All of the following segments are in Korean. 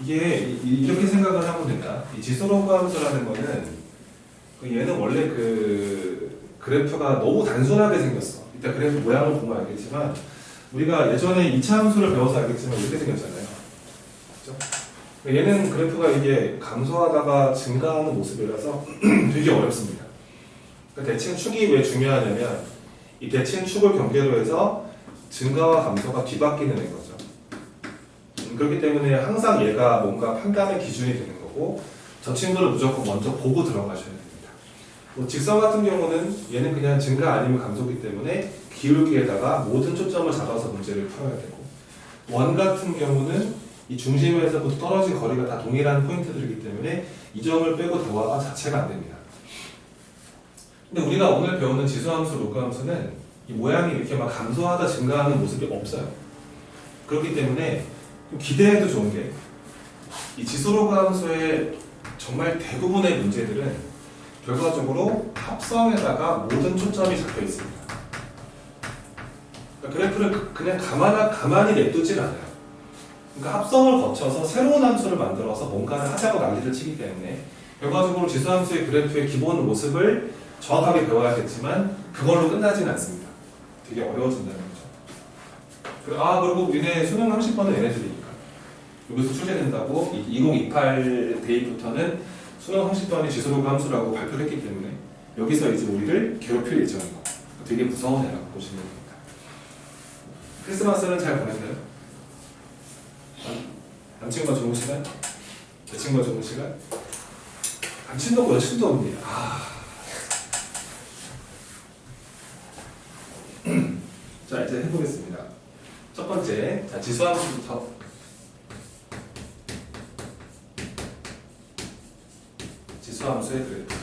이렇게 생각을 하면 된다. 이 지수로그 함수라는 거는 얘는 원래 그 그래프가 너무 단순하게 생겼어. 이따 그래프 모양을 보면 알겠지만 우리가 예전에 2차 함수를 배워서 알겠지만 이렇게 생겼잖아요. 그렇죠? 얘는 그래프가 이게 감소하다가 증가하는 모습이라서 되게 어렵습니다. 그러니까 대칭 축이 왜 중요하냐면 이 대칭 축을 경계로 해서 증가와 감소가 뒤바뀌는 애인 거죠. 그렇기 때문에 항상 얘가 뭔가 판단의 기준이 되는 거고 저 친구를 무조건 먼저 보고 들어가셔야 됩니다. 뭐 직선 같은 경우는 얘는 그냥 증가 아니면 감소기 때문에 기울기에다가 모든 초점을 잡아서 문제를 풀어야 되고 원 같은 경우는 이 중심에서부터 떨어진 거리가 다 동일한 포인트들이기 때문에 이 점을 빼고 대화가 자체가 안 됩니다. 근데 우리가 오늘 배우는 지수함수, 로그함수는 이 모양이 이렇게 막 감소하다 증가하는 모습이 없어요. 그렇기 때문에 좀 기대해도 좋은 게 이 지수로그 함수의 정말 대부분의 문제들은 결과적으로 합성에다가 모든 초점이 잡혀 있습니다. 그러니까 그래프를 그냥 가만히 냅두질 않아요. 그러니까 합성을 거쳐서 새로운 함수를 만들어서 뭔가를 하자고 난리를 치기 때문에 결과적으로 지수함수의 그래프의 기본 모습을 정확하게 배워야겠지만 그걸로 끝나진 않습니다. 되게 어려워진다는 거죠. 그리고 얘네 수능 30번은 얘네들이니까 여기서 출제된다고 2028 데이부터는 수능 30번이 지수로그 함수라고 발표를 했기 때문에 여기서 이제 우리를 괴롭힐 예정인 거. 되게 무서운 애라고 보시면 됩니다. 크리스마스는 잘 보냈나요? 남친과 좋은 시간? 여친과 좋은 시간? 남친도 없고 여친도 없니? 자, 이제 해보겠습니다. 첫 번째, 자, 지수함수부터. 지수함수의 그래프.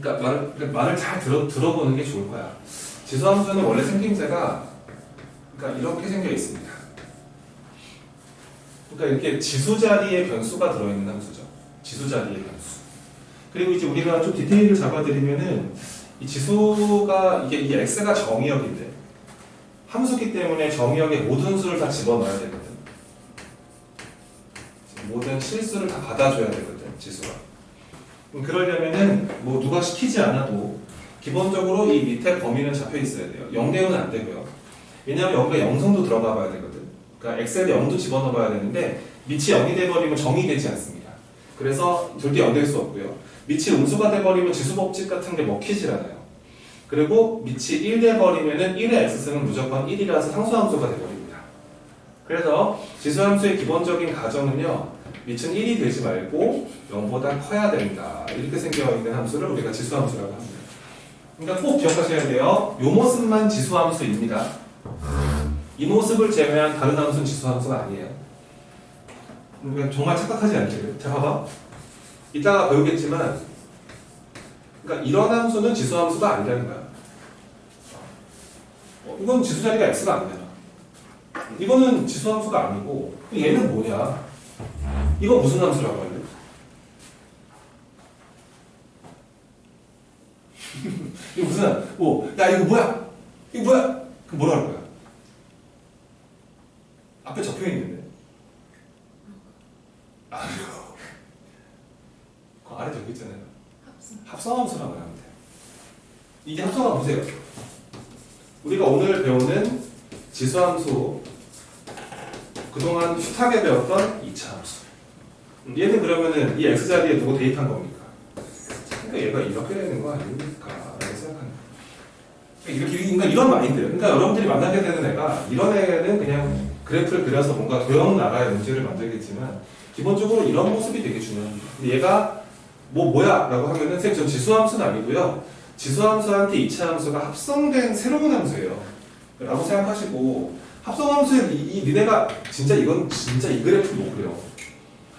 그러니까 말을 잘 들어보는 게 좋을 거야. 지수함수는 원래 생김새가 그러니까 이렇게 생겨 있습니다. 그러니까 이렇게 지수 자리에 변수가 들어있는 함수죠. 지수 자리에 변수. 그리고 이제 우리가 좀 디테일을 잡아드리면은 이 지수가 이 x가 정의역인데 함수기 때문에 정의역에 모든 수를 다 집어넣어야 되거든. 모든 실수를 다 받아줘야 되거든, 지수가. 그러려면은 뭐 누가 시키지 않아도 기본적으로 이 밑에 범위는 잡혀 있어야 돼요. 0대는 안 되고요. 왜냐하면 여기가 영성도 들어가 봐야 되거든. 그러니까 엑셀에 0도 집어넣어 봐야 되는데 밑이 0이 돼버리면 정의 되지 않습니다. 그래서 절대 0 될 수 없고요. 밑이 음수가 돼버리면 지수법칙 같은 게 먹히질 않아요. 그리고 밑이 1 돼버리면은 1의 x승은 무조건 1이라서 상수함수가 돼버립니다. 그래서 지수함수의 기본적인 가정은요, 밑은 1이 되지 말고 0보다 커야 된다. 이렇게 생겨있는 함수를 우리가 지수함수라고 합니다. 그러니까 꼭 기억하셔야 돼요. 이 모습만 지수함수입니다. 이 모습을 제외한 다른 함수는 지수함수가 아니에요. 그러니까 정말 착각하지 않기를. 자, 봐봐. 이따가 배우겠지만 그러니까 이런 함수는 지수함수가 아니라는 거야. 이건 지수자리가 x가 아니잖아. 이거는 지수함수가 아니고 얘는 뭐냐? 이거 무슨 함수라고 할래? 이거 무슨 야 이거 뭐야? 이거 뭐야? 그 뭐라 할 거야? 앞에 적혀 있는데. 그 아래 적혀 있잖아요. 합성함수라고 하면 돼요. 이게 합성함 보세요. 우리가 오늘 배우는 지수함수, 그동안 숱하게 배웠던 2차 함수. 얘는 그러면은 이 x자리에 누구 대입한 겁니까? 그러니까 얘가 이렇게 되는 거 아닙니까? 라고 생각하는 거예요. 그러니까 이런 마인드. 그러니까 여러분들이 만나게 되는 애가 이런 애는 그냥 그래프를 그려서 뭔가 도형 나라의 문제를 만들겠지만 기본적으로 이런 모습이 되게 중요합니다. 근데 얘가 뭐야? 라고 하면은 선생님 전 지수함수는 아니고요. 지수함수한테 2차 함수가 합성된 새로운 함수예요. 라고 생각하시고 합성함수에 니네가 이건 진짜 이 그래프를 못 그려.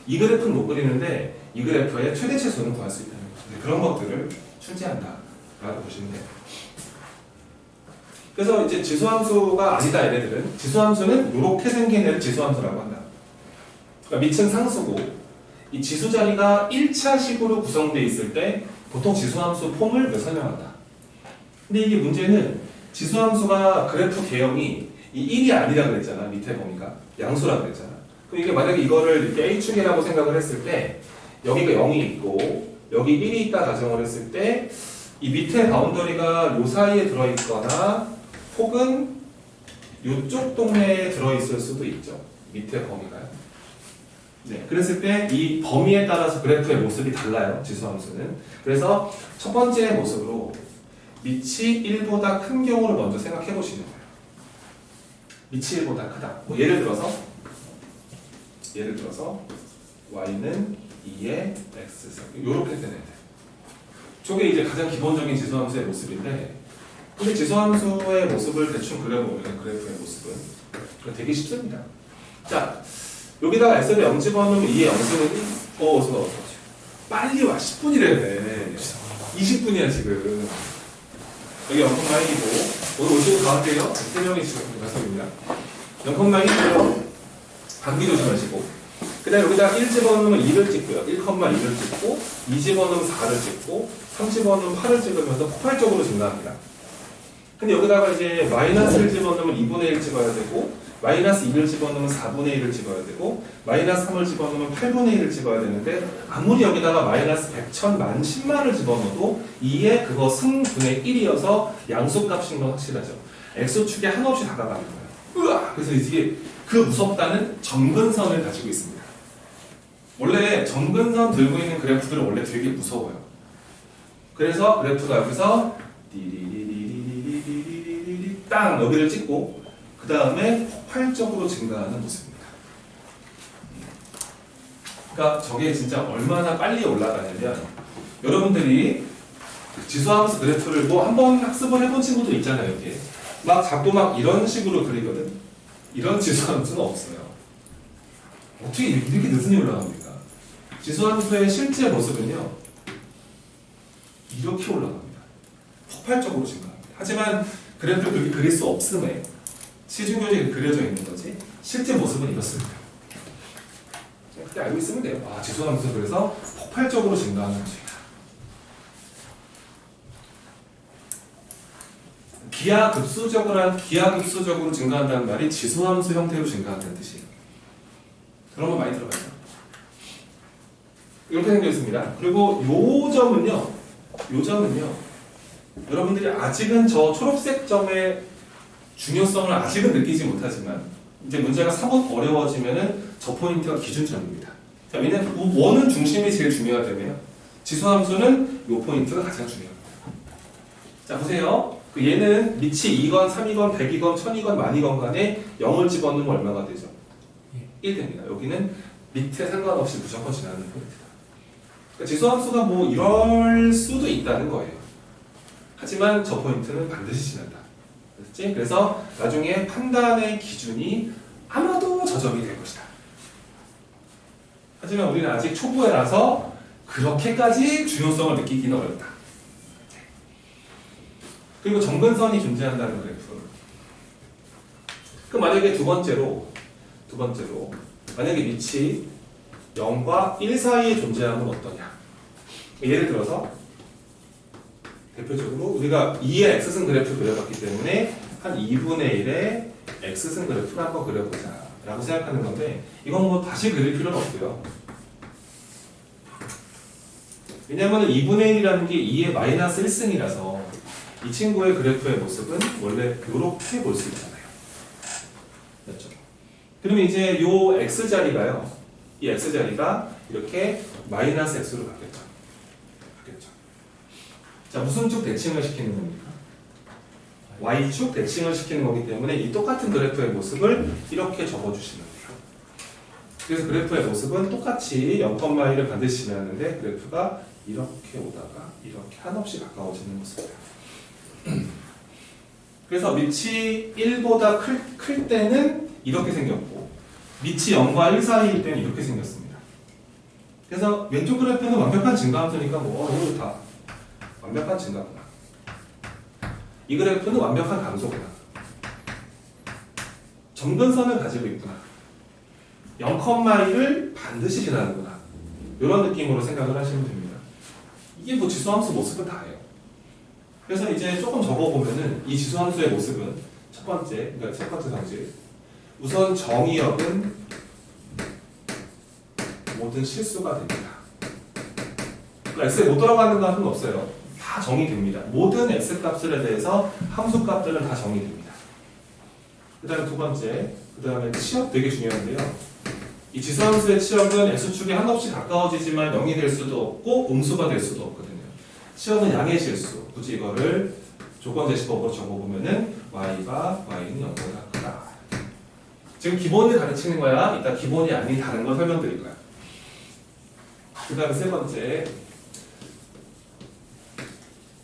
이 그래프는 못 그리는데 이 그래프의 최대치수는 구할 수 있다는 거죠. 그런 것들을 출제한다 라고 보시면 돼요. 그래서 이제 지수함수가 아니다 얘네들은 지수함수는 이렇게 생긴 애를 지수함수라고 한다. 그러니까 밑은 상수고 이 지수 자리가 1차식으로 구성되어 있을 때 보통 지수함수 폼을 설명한다. 근데 이게 문제는 지수함수가 그래프 개형이 이 1이 아니라 그랬잖아. 밑에 범위가 양수라 그랬잖아. 그럼 이게 만약에 이거를 이렇게 H축이라고 생각을 했을 때 여기가 0이 있고 여기 1이 있다 가정을 했을 때 이 밑에 바운더리가 요 사이에 들어있거나 혹은 요쪽 동네에 들어있을 수도 있죠. 밑에 범위가요. 네, 그랬을 때 이 범위에 따라서 그래프의 모습이 달라요. 지수함수는. 그래서 첫 번째 모습으로 밑이 1보다 큰 경우를 먼저 생각해 보시는 거예요. 밑이 1보다 크다. 뭐 예를 들어서 y는 2의 x승 이렇게 되는 데 저게 이제 가장 기본적인 지수함수의 모습인데 근데 지수함수의 모습을 대충 그려보면 그래프의 모습은 되게 쉽습니다. 자 여기다가 x를 0 집어넣으면 2의 0승은 어서 빨리 와 10분이래 돼 20분이야 지금 여기 0,1이고 오늘 오시고 가을게요 3명이 지금 말씀입니다 0,1이고요 감기 조심하시고 그 다음에 여기다가 1 집어넣으면 2를 찍고요 1,2를 찍고 2 집어넣으면 4를 찍고 3 집어넣으면 8을 찍으면서 폭발적으로 증가합니다. 근데 여기다가 이제 마이너스를 집어넣으면 2분의 1 찍어야 되고 마이너스 2를 집어넣으면 4분의 1을 찍어야 되고 마이너스 3을 집어넣으면 8분의 1을 찍어야 되는데 아무리 여기다가 마이너스 100, 1000, 만, 10만을 집어넣어도 2의 그거 승분의 1이어서 양수값인 건 확실하죠. x축에 한없이 다가가는 거예요. 으아! 그래서 이게 그 무섭다는 점근선을 가지고 있습니다. 원래 점근선 들고 있는 그래프들은 원래 되게 무서워요. 그래서 그래프가 여기서 디리리리리리리리리리 땅 여기를 찍고 그 다음에 폭발적으로 증가하는 모습입니다. 그러니까 저게 진짜 얼마나 빨리 올라가냐면 여러분들이 지수함수 그래프를 뭐 한번 학습을 해본 친구도 있잖아요. 이게 막 자꾸 막 이런 식으로 그리거든. 이런 지수함수는 없어요. 어떻게 이렇게 느슨히 올라갑니까? 지수함수의 실제 모습은요 이렇게 올라갑니다. 폭발적으로 증가합니다. 하지만 그래프를 그렇게 그릴 수 없음에 시중교재에 그려져 있는 거지 실제 모습은 이렇습니다. 그때 알고 있으면 돼요. 아, 지수함수 그래서 폭발적으로 증가하는 것입니다. 기하급수적으로 증가한다는 말이 지수함수 형태로 증가한다는 뜻이에요. 그런 거 많이 들어가요. 이렇게 생겨 있습니다. 그리고 요 점은요, 여러분들이 아직은 저 초록색 점의 중요성을 아직은 느끼지 못하지만 이제 문제가 사뭇 어려워지면은 저 포인트가 기준점입니다. 자, 왜냐면 원은 중심이 제일 중요하다며요. 지수함수는 요 포인트가 가장 중요합니다. 자, 보세요. 그 얘는 밑이 2건, 3이건, 100이건, 1000이건, 만이건 간에 0을 집어넣으면 얼마가 되죠? 1 됩니다. 여기는 밑에 상관없이 무조건 지나는 포인트다. 그러니까 지수함수가 뭐 이럴 수도 있다는 거예요. 하지만 저 포인트는 반드시 지난다. 그렇지? 그래서 나중에 판단의 기준이 아마도 저 점이 될 것이다. 하지만 우리는 아직 초보라서 그렇게까지 중요성을 느끼기는 어렵다. 그리고 점근선이 존재한다는 그래프. 그럼 만약에 두 번째로 만약에 밑이 0과 1 사이에 존재하면 어떠냐? 예를 들어서 대표적으로 우리가 2의 x승 그래프 그려봤기 때문에 한 2분의 1의 x승 그래프를 한번 그려보자 라고 생각하는 건데 이건 뭐 다시 그릴 필요는 없고요. 왜냐하면 2분의 1이라는 게 2의 마이너스 1승이라서 이 친구의 그래프의 모습은 원래 이렇게 볼 수 있잖아요. 맞죠? 그러면 이제 요 x자리가요. 이 x자리가 이렇게 마이너스 x로 바뀌었죠. 자, 무슨 축 대칭을 시키는 겁니까? y축 대칭을 시키는 거기 때문에 이 똑같은 그래프의 모습을 이렇게 적어주시면 돼요. 그래서 그래프의 모습은 똑같이 0,1을 반드시 지나는데 그래프가 이렇게 오다가 이렇게 한없이 가까워지는 모습이에요. 그래서 밑이 1보다 클 때는 이렇게 생겼고 밑이 0과 1 사이일 때는 이렇게 생겼습니다. 그래서 왼쪽 그래프는 완벽한 증가함수니까 이거 좋다. 완벽한 증가구나. 이 그래프는 완벽한 감소구나. 점근선을 가지고 있구나. 0,1을 반드시 지나는구나. 이런 느낌으로 생각을 하시면 됩니다. 이게 뭐 지수함수 모습은 다예요. 그래서 이제 조금 적어보면은 이 지수함수의 모습은 첫 번째 상식. 우선 정의역은 모든 실수가 됩니다. 그러니까 x에 못 들어가는 값은 없어요. 다 정의됩니다. 모든 x 값들에 대해서 함수 값들은 다 정의됩니다. 그 다음에 두 번째, 그 다음에 치역 되게 중요한데요. 이 지수함수의 치역은 x축이 한없이 가까워지지만 0이 될 수도 없고 음수가 될 수도 없거든요. 치역은 양의 실수. 굳이 이거를 조건제시법으로 적어보면은 y가 y는 0보다 크다. 지금 기본을 가르치는 거야. 이따 기본이 아닌 다른 걸 설명드릴 거야. 그 다음에 세 번째,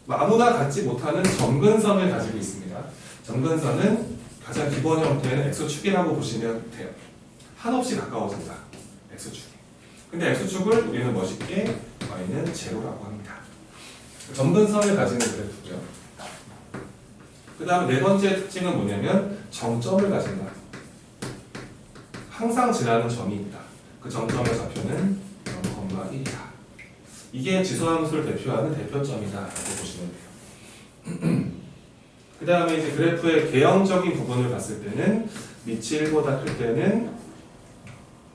아무나 갖지 못하는 점근선을 가지고 있습니다. 점근선은 가장 기본 형태는 x축이라고 보시면 돼요. 한없이 가까워진다. x축이. 근데 x축을 우리는 멋있게 y는 제로라고 합니다. 점근선을 가지는 그래프고요. 그 다음에 네 번째 특징은 뭐냐면 정점을 가진다. 항상 지나는 점이 있다. 그 정점의 좌표는 0,1이다. 이게 지수함수를 대표하는 대표점이다 라고 보시면 돼요. 그 다음에 이제 그래프의 개형적인 부분을 봤을 때는 밑이 1보다 클 때는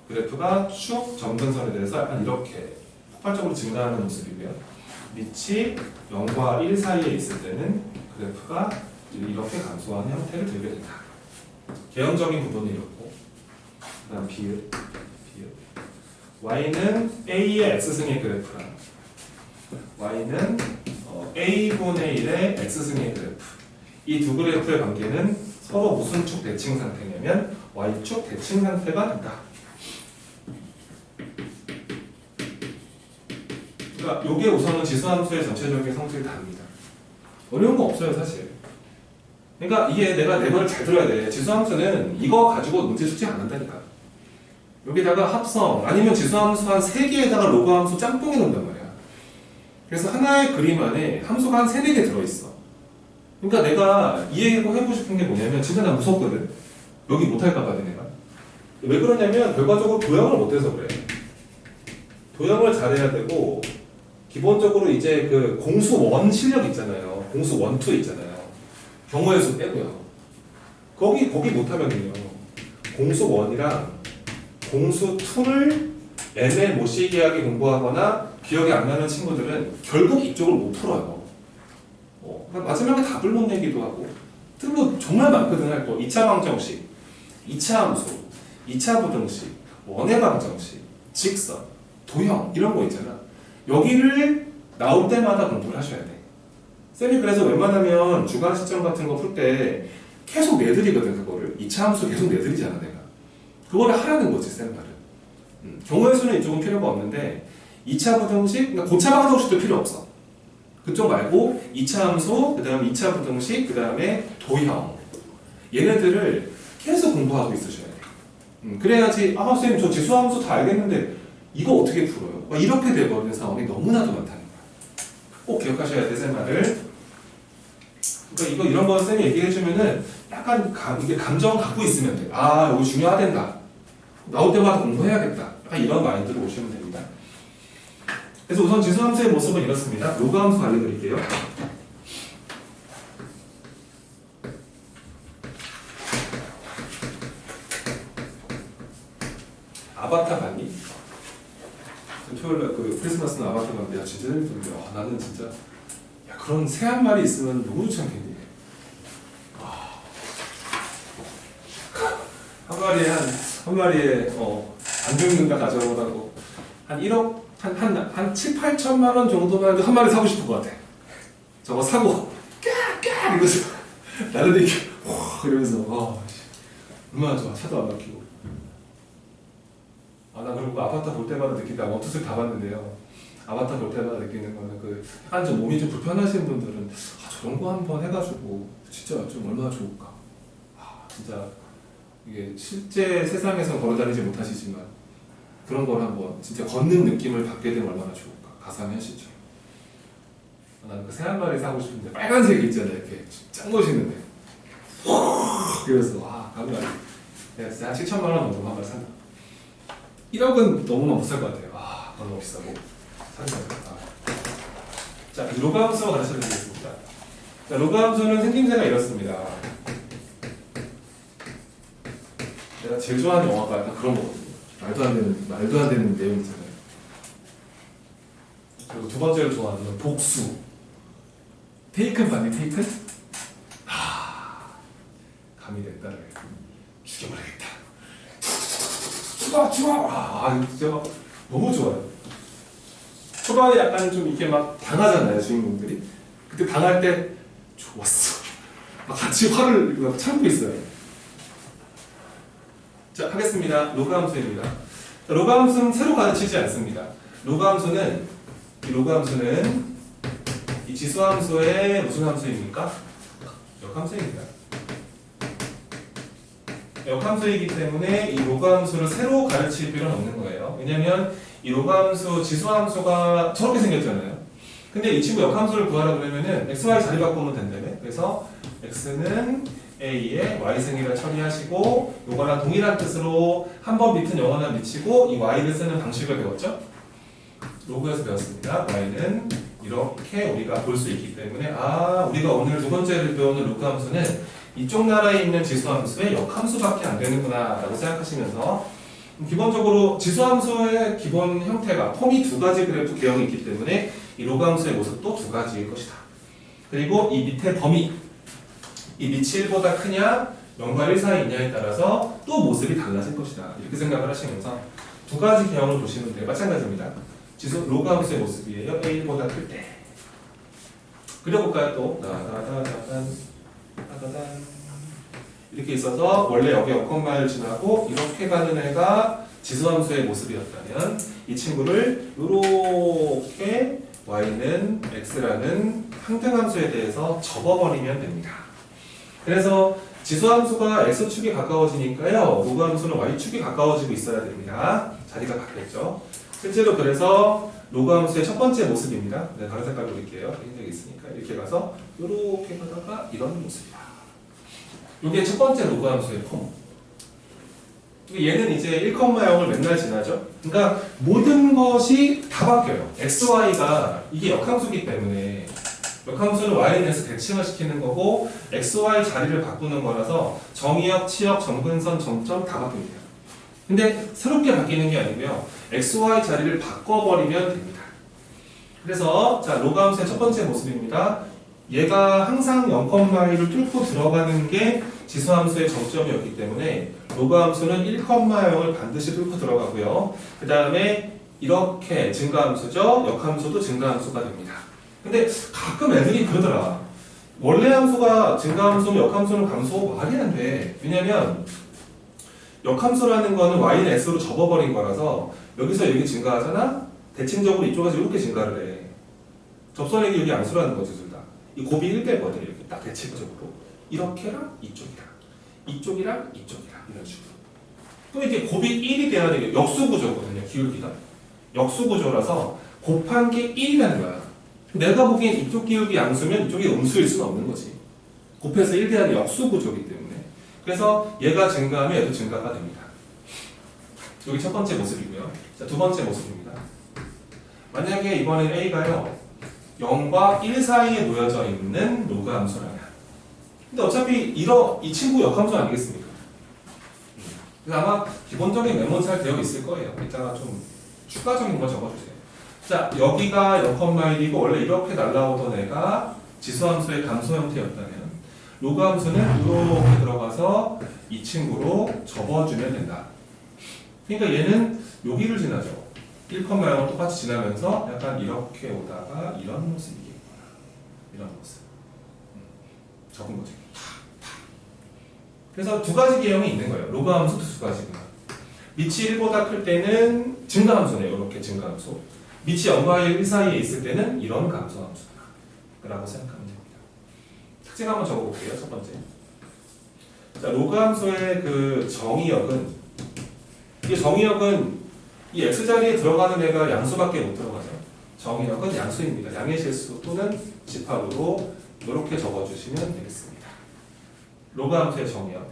그래프가 쭉 점근선에 대해서 약간 이렇게 폭발적으로 증가하는 모습이고요. 밑이 0과 1 사이에 있을 때는 그래프가 이렇게 감소하는 형태를 들게 된다. 개형적인 부분은 이렇고, 그 다음 비읍. y는 a의 x승의 그래프랑 y는 a분의 1의 x승의 그래프. 이 두 그래프의 관계는 서로 무슨 축 대칭 상태냐면 y축 대칭 상태가 된다. 그러니까 이게 우선은 지수함수의 전체적인 성질을 다룹니다. 어려운 거 없어요, 사실. 그러니까 이게 내가 내 말을 잘 들어야 돼. 지수함수는 이거 가지고 문제 숙제 안 한다니까. 여기다가 합성 아니면 지수함수 한 3개에다가 로그함수 짬뽕해 놓는단 말이야. 그래서 하나의 그림 안에 함수가 한 3, 4개 들어있어. 그러니까 내가 이해하고 싶은 게 뭐냐면 진짜 나 무섭거든. 여기 못할까 봐 내가. 왜 그러냐면 결과적으로 도형을 못해서 그래. 도형을 잘해야 되고 기본적으로 이제 그 공수 원 실력 있잖아요. 공수 원, 투 있잖아요. 경우의 수 빼고요. 거기 못하면요. 공수 원이랑 공수 2를 N에 못시기하게 공부하거나 기억이 안 나는 친구들은 결국 이쪽을 못 풀어요. 그러니까 마지막에 답을 못 내기도 하고 뭐 정말 많거든 할 거. 2차 방정식, 2차 함수, 2차 부등식, 원의 방정식, 직선, 도형 이런 거 있잖아. 여기를 나올 때마다 공부를 하셔야 돼. 쌤이 그래서 웬만하면 주간 시점 같은 거 풀 때 계속 내드리거든. 그거를 2차 함수 계속 내드리잖아 내가. 그거를 하라는 거지 쌤 말은. 경우의 수는 이쪽은 필요가 없는데 2차 부등식, 그러니까 고차 방정식도 필요 없어. 그쪽 말고 2차 함수, 그 다음 2차 부등식, 그 다음에 도형 얘네들을 계속 공부하고 있으셔야 돼요. 그래야지 선생님 저 지수함수 다 알겠는데 이거 어떻게 풀어요? 이렇게 돼버리는 상황이 너무나도 많다는 거야. 꼭 기억하셔야 돼 쌤 말을. 그러니까 이런 거 쌤이 얘기해주면은 약간 이게 감정 갖고 있으면 돼. 이거 중요하단다. 나올 때마다 공부해야겠다. 약간 이런 마인드로 오시면 됩니다. 그래서 우선 지수함수의 모습은 이렇습니다. 로그함수 알려드릴게요. 아바타 봤니? 토요일날 그 크리스마스는 아바타 봤는데 야 진짜 재밌던데 나는 진짜 야 그런 새 한 마리 있으면 너무 좋지 않겠니? 한 마리에 안 죽는다 가져오라고 한 1억 한 7, 8천만 원 정도만 해도 한 마리 사고 싶을 것 같아. 저거 사고 깍깍 이러면서 나를 이렇게 이러면서 얼마나 좋아. 차도 안 막히고. 나 그리고 아바타 볼 때마다 느낀다. 원투스를 다 봤는데요. 아바타 볼 때마다 느끼는 거는 약간 좀 몸이 좀 불편하신 분들은 저런 거 한번 해가지고 진짜 좀 얼마나 좋을까. 진짜 이게 실제 세상에서 걸어다니지 못하시지만 그런 걸 한번 진짜 걷는 느낌을 받게 되면 얼마나 좋을까. 가상현실처럼. 나는 그 새 한 마리 사고 싶은데 빨간색이 있잖아요. 이렇게 짱 멋있는데. 그래서 가면 내가 진짜 한 7천만 원 정도 한 마리 산다. 1억은 너무나 못 살 것 같아요. 너무 비싸고 산다. 자, 로그함수 가르쳐 드리겠습니다. 자, 로그함수는 생김새가 이렇습니다. 내가 제일 좋아하는 영화가 약간 그런 거거든요. 말도 안 되는 내용이잖아요. 그리고 두 번째로 좋아하는 건 복수. 테이큰 봤니? 테이큰? 감이 됐다를 죽여버리겠다. 죽어! 아, 진짜 너무 좋아요. 초반에 약간 좀 이렇게 막 당하잖아요, 주인공들이. 그때 당할 때 좋았어. 막 같이 화를 막 참고 있어요. 자, 하겠습니다. 로그 함수입니다. 자, 로그 함수는 새로 가르치지 않습니다. 로그 함수는 이 지수 함수의 무슨 함수입니까? 역함수입니다. 역함수이기 때문에 이 로그 함수를 새로 가르칠 필요는 없는 거예요. 왜냐면 이 로그 함수, 지수 함수가 저렇게 생겼잖아요. 근데 이 친구 역함수를 구하라 그러면은 x, y 자리 바꾸면 된다며. 그래서 x는 a에 y승이라 처리하시고 요거랑 동일한 뜻으로 한 번 밑은 영원한 밑이고 이 y를 쓰는 방식을 배웠죠? 로그에서 배웠습니다. y는 이렇게 우리가 볼 수 있기 때문에 우리가 오늘 두 번째로 배우는 로그 함수는 이쪽 나라에 있는 지수함수의 역함수밖에 안 되는구나 라고 생각하시면서 기본적으로 지수함수의 기본 형태가 폼이 두 가지 그래프 개형이 있기 때문에 이 로그 함수의 모습도 두 가지일 것이다. 그리고 이 밑에 범위, 이 밑이 1보다 크냐 0과 1 사이에 있냐에 따라서 또 모습이 달라질 것이다. 이렇게 생각을 하시면서 두 가지 개형을 보시면 돼요. 마찬가지입니다. 지수 로그 함수의 모습이에요. a1보다 클 때. 그려볼까요? 또 이렇게 있어서 원래 여기 역콤마를 지나고 이렇게 가는 애가 지수함수의 모습이었다면 이 친구를 이렇게 y는 x라는 항등함수에 대해서 접어버리면 됩니다. 그래서 지수함수가 x축에 가까워지니까요 로그함수는 y축에 가까워지고 있어야 됩니다. 자리가 바뀌었죠. 실제로 그래서 로그함수의 첫 번째 모습입니다. 네, 다른 색깔 그릴게요. 굉장히 있으니까 이렇게 가서 이렇게 가다가 이런 모습이야. 이게 첫 번째 로그함수의 폼. 얘는 이제 1,0을 맨날 지나죠. 그러니까 모든 것이 다 바뀌어요. x, y가 이게 역함수기 때문에 역함수는 y에 대해서 대칭을 시키는 거고 x, y 자리를 바꾸는 거라서 정의역, 치역, 정근선, 정점 다 바뀝니다. 근데 새롭게 바뀌는 게 아니고요. x, y 자리를 바꿔버리면 됩니다. 그래서 자 로그함수의 첫 번째 모습입니다. 얘가 항상 0,1을 뚫고 들어가는 게 지수함수의 정점이었기 때문에 로그함수는 1,0을 반드시 뚫고 들어가고요. 그 다음에 이렇게 증가함수죠. 역함수도 증가함수가 됩니다. 근데 가끔 애들이 그러더라. 원래 함수가 증가함수면 역함수는 감소 말이 안 돼. 왜냐면 역함수라는 거는 y는 x로 접어버린 거라서 여기서 여기 증가하잖아? 대칭적으로 이쪽에서 이렇게 증가를 해. 접선액이 여기 양수라는 거지, 둘 다. 이 곱이 1배거든, 이렇게 딱 대칭적으로. 이렇게랑 이쪽이랑. 이쪽이랑 이쪽이랑. 이런 식으로. 그럼 이게 곱이 1이 돼야 되게 역수구조거든요, 기울기가. 역수구조라서 곱한 게 1이라는 거야. 내가 보기엔 이쪽 기울기 양수면 이쪽이 음수일 수는 없는 거지. 곱해서 1 대하는 역수구조이기 때문에. 그래서 얘가 증가하면 얘도 증가가 됩니다. 여기 첫 번째 모습이고요. 자, 두 번째 모습입니다. 만약에 이번엔 a가요 0과 1 사이에 놓여져 있는 로그 함수라면 근데 어차피 이 친구 역함수 아니겠습니까? 그래서 아마 기본적인 메모는 잘 되어 있을 거예요. 이따가 좀 추가적인 거 적어주세요. 자, 여기가 0,1이고 원래 이렇게 날라오던 애가 지수함수의 감소 형태였다면 로그 함수는 이렇게 들어가서 이 친구로 접어주면 된다. 그러니까 얘는 여기를 지나죠. 1,0을 똑같이 지나면서 약간 이렇게 오다가 이런 모습이겠구나. 이런 모습. 적은 거죠. 그래서 두 가지 개형이 있는 거예요. 로그 함수 두 가지구나. 밑이 1보다 클 때는 증가함수네요. 이렇게 증가함수. 밑이 0과 1 사이에 있을 때는 이런 감소함수다. 라고 생각하면 됩니다. 특징 한번 적어볼게요. 첫 번째. 자, 로그 함수의 그 정의역은 이 정의역은 이 x자리에 들어가는 애가 양수밖에 못 들어가죠. 정의역은 양수입니다. 양의 실수 또는 집합으로 이렇게 적어주시면 되겠습니다. 로그 함수의 정의역.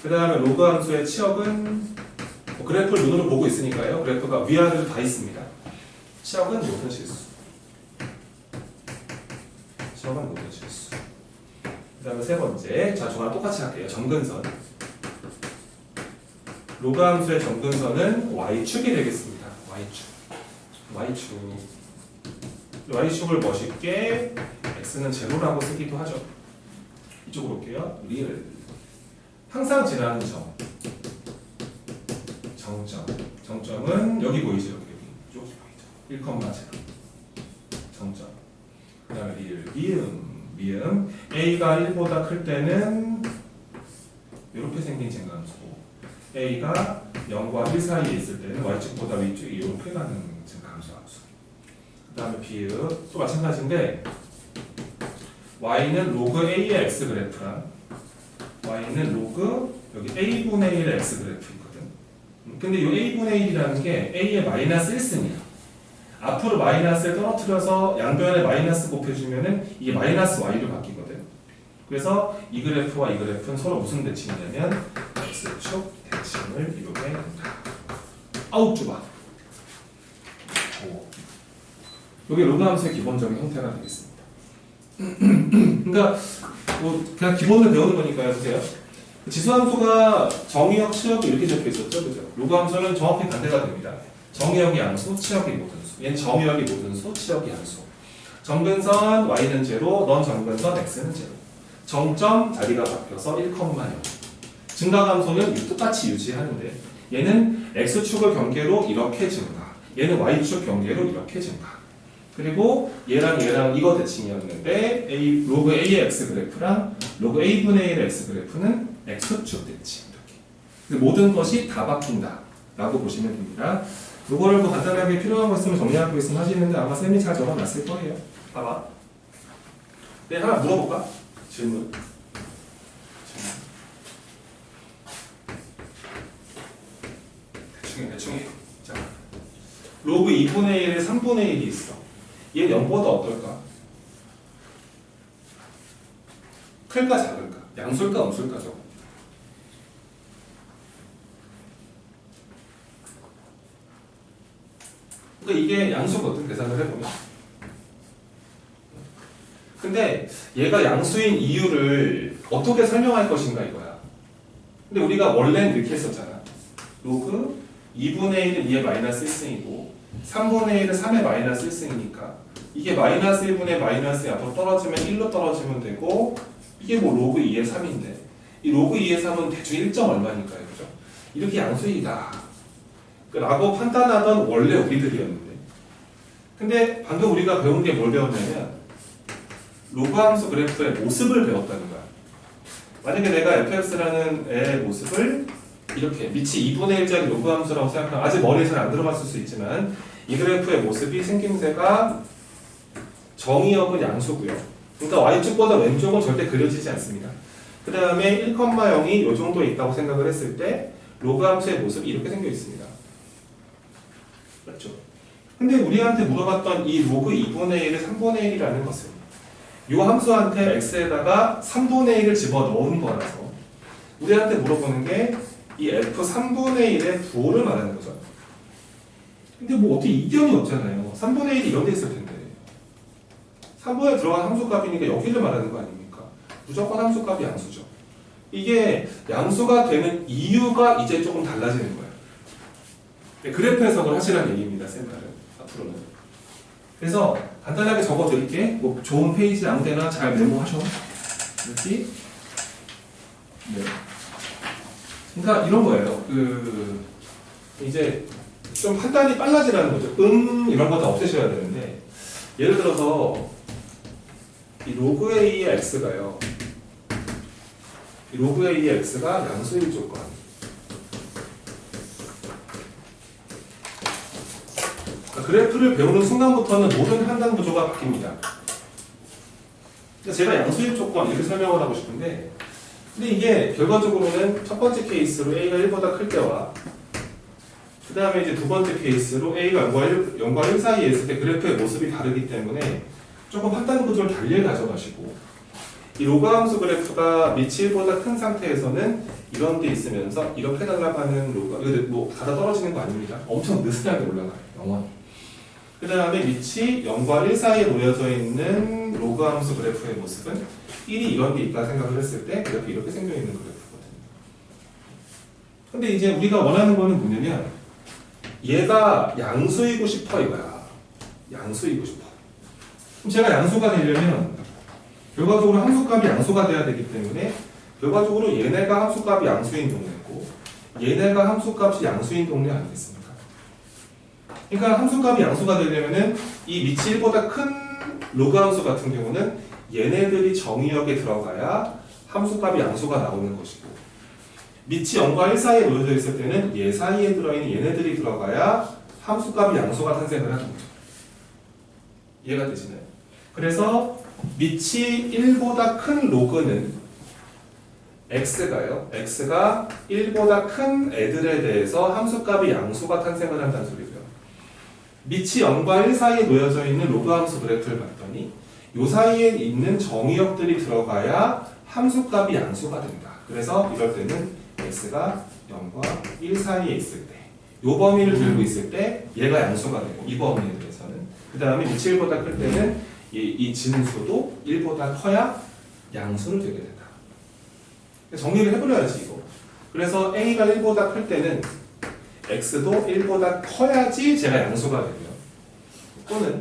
그 다음에 로그 함수의 치역은 그래프를 눈으로 보고 있으니까요. 그래프가 위아래로 다 있습니다. 치역은 모든 실수. 치역은 모든 실수. 그 다음에 세 번째. 자, 저랑 똑같이 할게요. 정근선. 로그 함수의 점근선은 y축이 되겠습니다. y축을 멋있게 x는 제로라고 쓰기도 하죠. 이쪽으로 올게요. 리을 항상 지나는 점 정점은 여기 보이죠? 여기 쭉 보이죠? 1,0 정점. 그 다음에 미음 a가 1보다 클 때는 이렇게 생긴 증가함수고 a가 0과 1 사이에 있을 때는 y축보다 위쪽이 이렇게 가는 증가함수. 그 다음에 비읍 또 마찬가지인데 y는 로그 a의 x 그래프랑 y는 로그 여기 a분의 1의 x 그래프 있거든. 근데 이 a분의 1이라는 게 a의 마이너스 1승이야. 앞으로 마이너스를 떨어뜨려서 양변에 마이너스 곱해주면은 이게 마이너스 y로 바뀌거든. 그래서 이 그래프와 이 그래프는 서로 무슨 대칭이냐면 x축 대칭을 이루게 된다. 아우 좁아. 이게 로그 함수의 기본적인 형태가 되겠습니다. 그러니까 뭐 그냥 기본을 배우는 거니까요. 보세요. 지수함수가 정의역, 치역이 이렇게 적혀 있었죠, 그죠? 로그 함수는 정확히 반대가 됩니다. 정의역이 양수, 치역이 모든수. 얘는 정의역이 모든수, 치역이 양수. 점근선 y는 제로, 넌 점근선 x는 제로. 정점 자리가 바뀌어서 1,0. 증가함수는 똑같이 유지하는데 얘는 x축을 경계로 이렇게 증가, 얘는 y축 경계로 이렇게 증가. 그리고 얘랑 이거 대칭이었는데 로그 a의 x 그래프랑 로그 a분의 1의 x 그래프는 x축 대칭. 이렇게. 모든 것이 다 바뀐다 라고 보시면 됩니다. 이거를 뭐 간단하게 필요한 거 있으면 정리하고 있으면 하시는데 아마 쌤이 잘 적어놨을 거예요. 봐봐. 네, 하나 물어볼까? 질문. 대충해. 자, 로그 2분의 1에 3분의 1이 있어. 얘 0보다 어떨까? 클까 작을까? 양수일까 음수일까 저거? 그러니까 이게 양수거든 계산을 해보면. 근데 얘가 양수인 이유를 어떻게 설명할 것인가 이거야. 근데 우리가 원래는 이렇게 했었잖아. 로그 2분의 1은 2의 마이너스 1승이고 3분의 1은 3의 마이너스 1승이니까 이게 마이너스 1분의 마이너스 앞으로 떨어지면 1로 떨어지면 되고 이게 뭐 로그 2의 3인데 이 로그 2의 3은 대충 1점 얼마니까요. 그죠? 이렇게 양수이다 라고 판단하던 원래 우리들이었는데 근데 방금 우리가 배운 게 뭘 배웠냐면 로그 함수 그래프의 모습을 배웠다는 거야. 만약에 내가 fx라는 애의 모습을 이렇게 밑이 2분의 1짜리 로그 함수라고 생각하면 아직 머리에 잘 안 들어갔을 수 있지만 이 그래프의 모습이 생김새가 정의역은 양수고요. 그러니까 y축보다 왼쪽은 절대 그려지지 않습니다. 그 다음에 1,0이 이 정도 있다고 생각을 했을 때 로그 함수의 모습이 이렇게 생겨 있습니다. 맞죠? 근데 우리한테 물어봤던 이 로그 2분의 1의 3분의 1이라는 것은 이 함수한테 x에다가 3분의 1을 집어넣은 거라서 우리한테 물어보는 게 이 f 3분의 1의 부호를 말하는 거죠. 근데 뭐 어떻게 이견이 없잖아요. 3분의 1이 이런 데 있을 텐데 3분에 들어간 함수값이니까 여기를 말하는 거 아닙니까? 무조건 함수값이 양수죠. 이게 양수가 되는 이유가 이제 조금 달라지는 거예요. 그래프 해석을 하시라는 얘기입니다. 쌤들은 앞으로는. 그래서 간단하게 적어드릴게. 뭐 좋은 페이지 아무데나 잘 메모하셔. 이렇게. 네. 그러니까 이런 거예요. 이제 좀 판단이 빨라지라는 거죠. 이런 거 다 없애셔야 되는데 예를 들어서 이 로그 A의 x가요. 이 로그 A의 x가 양수일 조건. 그래프를 배우는 순간부터는 모든 판단 구조가 바뀝니다. 제가 양수일 조건 이렇게 설명을 하고 싶은데 근데 이게 결과적으로는 첫 번째 케이스로 A가 1보다 클 때와 그 다음에 이제 두 번째 케이스로 A가 0과 1 사이에 있을 때 그래프의 모습이 다르기 때문에 조금 판단 구조를 달리 가져가시고 이 로그 함수 그래프가 밑이 1보다 큰 상태에서는 이런 게 있으면서 이렇게 날아가는 로그 뭐 가다 떨어지는 거 아닙니다. 엄청 느슨하게 올라가요. 영원히. 그 다음에 밑이 0과 1 사이에 놓여져 있는 로그 함수 그래프의 모습은 1이 이런 게 있다 생각을 했을 때 이렇게 생겨 있는 그래프거든요. 근데 이제 우리가 원하는 거는 뭐냐면 얘가 양수이고 싶어 이거야. 양수이고 싶어. 그럼 제가 양수가 되려면 결과적으로 함수값이 양수가 돼야 되기 때문에 결과적으로 얘네가 함수값이 양수인 동네고 얘네가 함수값이 양수인 동네 아니겠습니까? 그러니까 함수값이 양수가 되려면은 이 밑이 1보다 큰 로그 함수 같은 경우는 얘네들이 정의역에 들어가야 함수값이 양수가 나오는 것이고 밑이 0과 1 사이에 놓여져 있을 때는 얘 사이에 들어있는 얘네들이 들어가야 함수값이 양수가 탄생을 하는 거죠. 이해가 되시나요? 그래서 밑이 1보다 큰 로그는 x가요. x가 1보다 큰 애들에 대해서 함수값이 양수가 탄생을 한다는 소리고요. 밑이 0과 1 사이에 놓여져 있는 로그 함수 그래프를 봤더니 이 사이에 있는 정의역들이 들어가야 함수값이 양수가 된다. 그래서 이럴 때는 x가 0과 1 사이에 있을 때 이 범위를 들고 있을 때 얘가 양수가 되고 이 범위에 대해서는 그 다음에 밑이 1보다 클 때는 이 진수도 1보다 커야 양수를 되게 된다. 정리를 해버려야지 이거. 그래서 a가 1보다 클 때는 x도 1보다 커야지 제가 양수가 되고요. 또는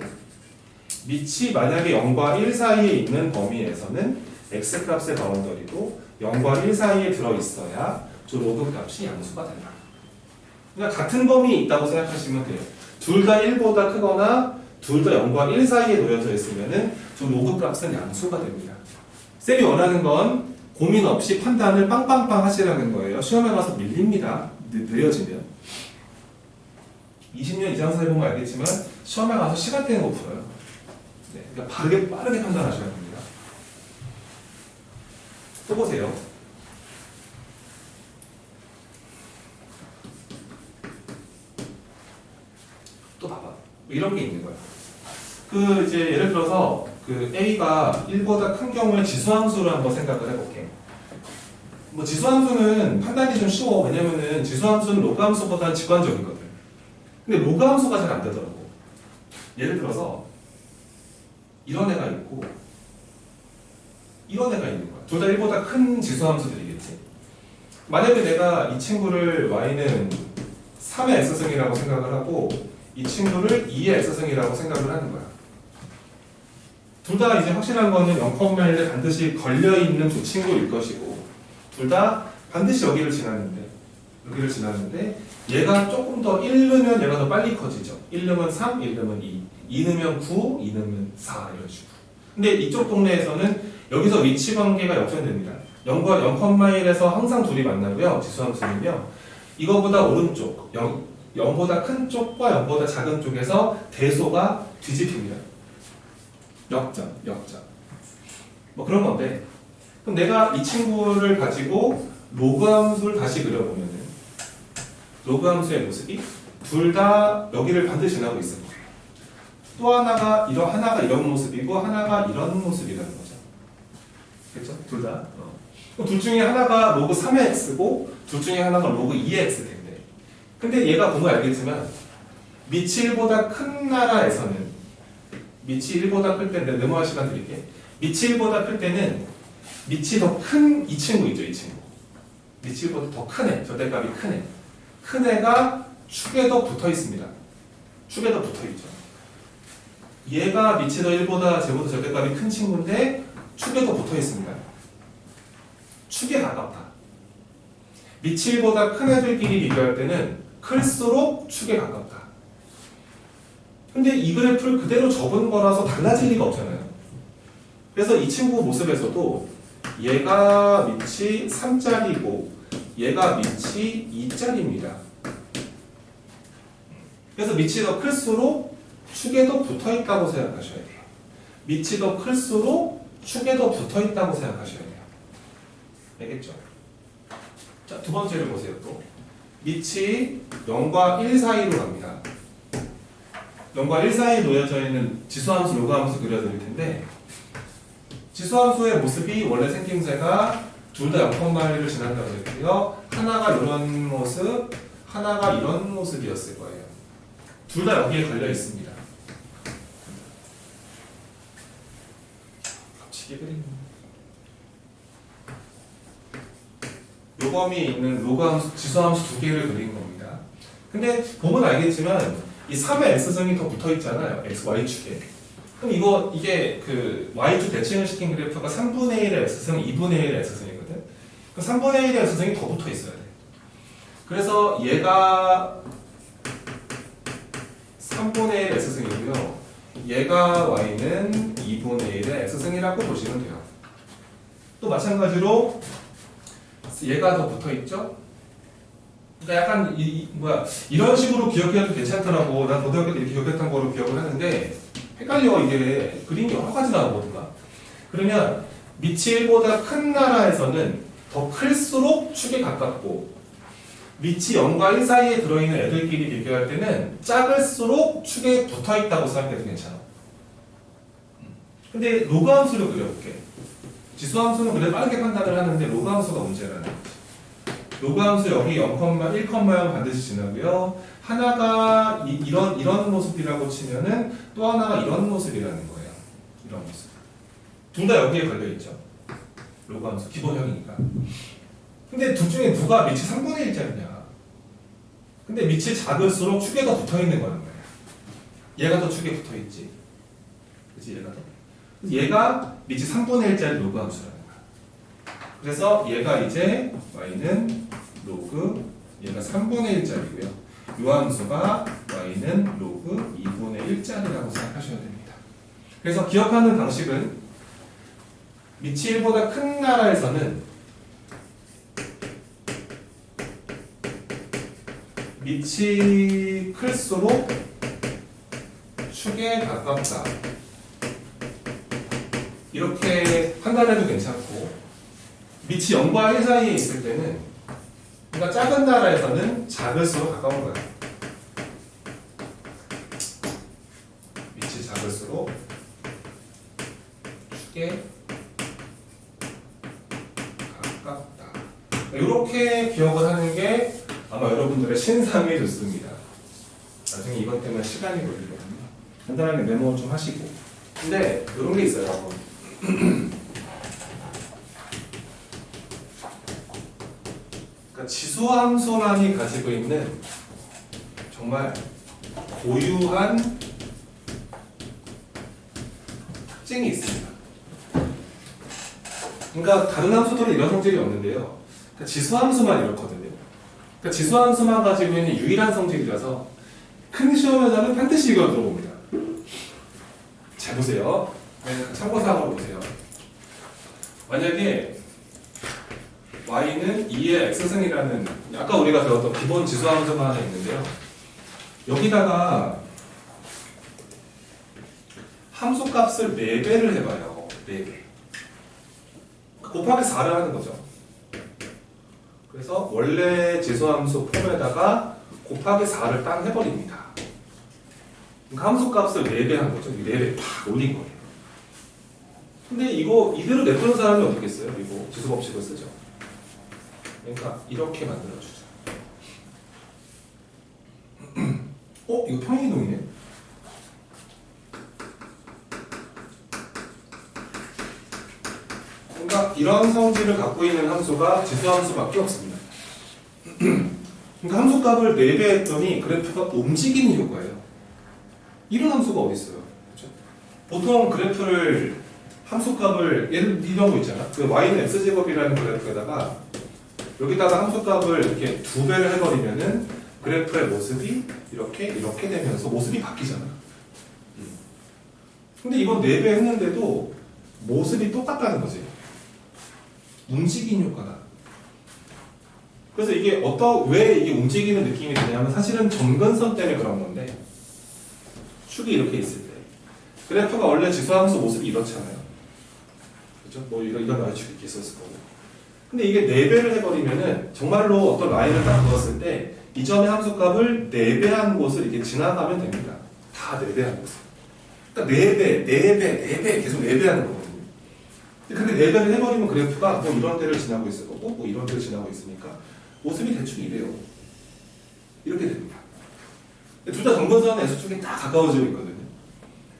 밑이 만약에 0과 1 사이에 있는 범위에서는 x값의 바운더리도 0과 1 사이에 들어있어야 저 로그 값이 양수가 된다. 그러니까 같은 범위에 있다고 생각하시면 돼요. 둘 다 1보다 크거나 둘 다 0과 1 사이에 놓여져 있으면은 저 로그 값은 양수가 됩니다. 쌤이 원하는 건 고민 없이 판단을 빵빵빵 하시라는 거예요. 시험에 가서 밀립니다. 느려지면. 20년 이상 살보면 알겠지만 시험에 가서 시간대는 못 풀어요. 네, 그러니까 빠르게 판단하셔야 됩니다. 또 보세요. 또 봐봐. 이런 게 있는 거야. 그 이제 예를 들어서 그 a가 1보다 큰 경우에 지수함수를 한번 생각을 해볼게. 뭐 지수함수는 판단이 좀 쉬워. 왜냐면은 지수함수는 로그함수보다는 직관적이거든. 근데 로그함수가 잘 안 되더라고. 예를 들어서 이런 애가 있고 이런 애가 있는 거야. 둘 다 1보다 큰 지수함수들이겠지. 만약에 내가 이 친구를 y는 3의 x승이라고 생각을 하고 이 친구를 2의 x승이라고 생각을 하는 거야. 둘 다 이제 확실한 거는 0,1에 반드시 걸려있는 두 친구일 것이고 둘 다 반드시 여기를 지났는데 얘가 조금 더 1 넣으면 얘가 더 빨리 커지죠. 1 넣으면 3, 1 넣으면 2 넣으면 9, 2 넣으면 4 이런 식으로. 근데 이쪽 동네에서는 여기서 위치 관계가 역전됩니다. 0과 0,1에서 항상 둘이 만나고요. 지수함수는요. 이거보다 오른쪽 0보다 큰 쪽과 0보다 작은 쪽에서 대소가 뒤집힙니다. 역전. 뭐 그런 건데 그럼 내가 이 친구를 가지고 로그 함수를 다시 그려보면은 로그 함수의 모습이 둘 다 여기를 반드시 지나고 있을 거예요. 또 하나가 이런 모습이고 하나가 이런 모습이라는 거죠. 그렇죠? 둘 다. 둘 중에 하나가 로그 3의 x고 둘 중에 하나가 로그 2의 x 텐데 근데 얘가 보면 알겠지만 밑이 1보다 큰 나라에서는 밑이 1보다 클 때인데 네모할 시간 드릴게. 밑이 1보다 클 때는 밑이 더 큰 이 친구 있죠, 이 친구. 밑이 1보다 더 큰 애, 절대값이 큰 애. 큰 애가 축에 더 붙어 있습니다. 축에 더 붙어 있죠. 얘가 밑이 더 1보다 제보다 절대값이 큰 친구인데 축에 더 붙어 있습니다. 축에 가깝다. 밑이 1보다 큰 애들끼리 비교할 때는 클수록 축에 가깝다. 근데 이 그래프를 그대로 접은 거라서 달라질 리가 없잖아요. 그래서 이 친구 모습에서도 얘가 밑이 3짜리고 얘가 밑이 2짜리입니다. 그래서 밑이 더 클수록 축에 더 붙어 있다고 생각하셔야 돼요. 밑이 더 클수록 축에 더 붙어 있다고 생각하셔야 돼요. 알겠죠? 자, 두 번째를 보세요. 또 밑이 0과 1 사이로 갑니다. 0과 1 사이에 놓여져 있는 지수함수, 로그함수 그려드릴 텐데 지수함수의 모습이 원래 생김새가 둘 다 0,1을 지난다고 했고요. 하나가 이런 모습, 하나가 이런 모습이었을 거예요. 둘 다 여기에 걸려 있습니다. 겹치게 그림. 요 요범이 있는 로그 함수, 지수함수 두 개를 그린 겁니다. 근데 보면 알겠지만 이 3의 x승이 더 붙어 있잖아요. x, y축에. 그럼 이게 그 y축 대칭을 시킨 그래프가 3분의 1의 x승, 2분의 1의 x승이거든. 그럼 3분의 1의 x승이 더 붙어 있어야 돼. 그래서 얘가 3분의 1의 x승이고요. 얘가 y는 2분의 1의 x승이라고 보시면 돼요. 또 마찬가지로 얘가 더 붙어 있죠? 그러니까 약간 이런 식으로 기억해도 괜찮더라고. 난 고등학교 때 이렇게 기억했던 거로 기억을 하는데 헷갈려. 이게 그림이 여러 가지 나오거든요. 그러면 밑이 1보다 큰 나라에서는 더 클수록 축에 가깝고 밑이 0과 1 사이에 들어있는 애들끼리 비교할 때는 작을수록 축에 붙어있다고 생각해도 괜찮아. 근데 로그 함수를 그려볼게. 지수 함수는 그래 빠르게 판단을 하는데 로그 함수가 문제라는 거지. 로그 함수 여기 0, 1, 0 반드시 지나고요. 하나가 이런 모습이라고 치면은 또 하나가 이런 모습이라는 거예요. 이런 모습. 둘 다 여기에 걸려있죠. 로그 함수 기본형이니까. 근데 둘 중에 누가 밑이 3분의 1짜리냐? 근데 밑이 작을수록 축에 더 붙어있는 거란 말이야. 얘가 더 축에 붙어있지. 그치? 얘가 더. 얘가 밑이 3분의 1짜리 로그 함수라는 거야. 그래서 얘가 이제 y는 로그, 얘가 3분의 1짜리고요. 이 함수가 y는 로그 2분의 1짜리라고 생각하셔야 됩니다. 그래서 기억하는 방식은 밑이 1보다 큰 나라에서는 밑이 클수록 축에 가깝다. 이렇게 판단해도 괜찮고 밑이 0과 1 사이에 있을 때는 그러니까 작은 나라에서는 작을수록 가까운 거야. 밑이 작을수록 축에 가깝다. 이렇게 기억을 하는 게 아마 여러분들의 신상이 좋습니다. 나중에 이것 때문에 시간이 걸리거든요. 간단하게 메모 좀 하시고. 근데 이런 게 있어요. 그러니까 지수함수만이 가지고 있는 정말 고유한 특징이 있습니다. 그러니까 다른 함수들은 이런 성질이 없는데요. 그러니까 지수함수만 이렇거든요. 그러니까 지수함수만 가지고 있는 유일한 성질이라서 큰 시험에서는 반드시 이걸 들어봅니다. 잘 보세요. 참고사항으로 보세요. 만약에 y는 2의 x승이라는 아까 우리가 배웠던 기본 지수함수가 하나 있는데요. 여기다가 함수값을 4배를 해봐요. 4배. 곱하기 4를 하는 거죠. 그래서 원래 지수함수 폼에다가 곱하기 4를 딱 해버립니다. 그러니까 함수값을 4배 한 거죠. 4배 팍 올린 거예요. 근데 이거 이대로 내푸는 사람이 어떻게 했어요? 이거 지수법칙을 쓰죠. 그러니까 이렇게 만들어주죠. 이거 평행이동이네. 그러니까 이런 성질을 갖고 있는 함수가 지수함수밖에 없습니다. 그러니까 함수값을 4배 했더니 그래프가 움직이는 효과예요. 이런 함수가 어디 있어요? 그렇죠? 보통 그래프를 함수값을 이런 거 있잖아. 그 y는 x제곱이라는 그래프에다가 여기다가 함수값을 이렇게 2배를 해버리면은 그래프의 모습이 이렇게 되면서 모습이 바뀌잖아. 근데 이건 4배 했는데도 모습이 똑같다는 거지. 움직이는 효과다. 그래서 이게 왜 이게 움직이는 느낌이 드냐면 사실은 점근선 때문에 그런 건데 축이 이렇게 있을 때 그래프가 원래 지수함수 모습이 이렇잖아요. 그렇죠? 뭐 이런 y축이 이렇게 있었을 거고. 근데 이게 4배를 해버리면은 정말로 어떤 라인을 딱 그었을 때 이 점의 함수값을 4배한 곳을 이렇게 지나가면 됩니다. 다 4배한 곳을. 그러니까 4배 계속 4배하는 거거든요. 근데 4배를 해버리면 그래프가 뭐 이런 데를 지나고 있을 거고 뭐 이런 데를 지나고 있으니까 모습이 대충 이래요. 이렇게 됩니다. 둘 다 점근선 S축이 딱 가까워지고 있거든요.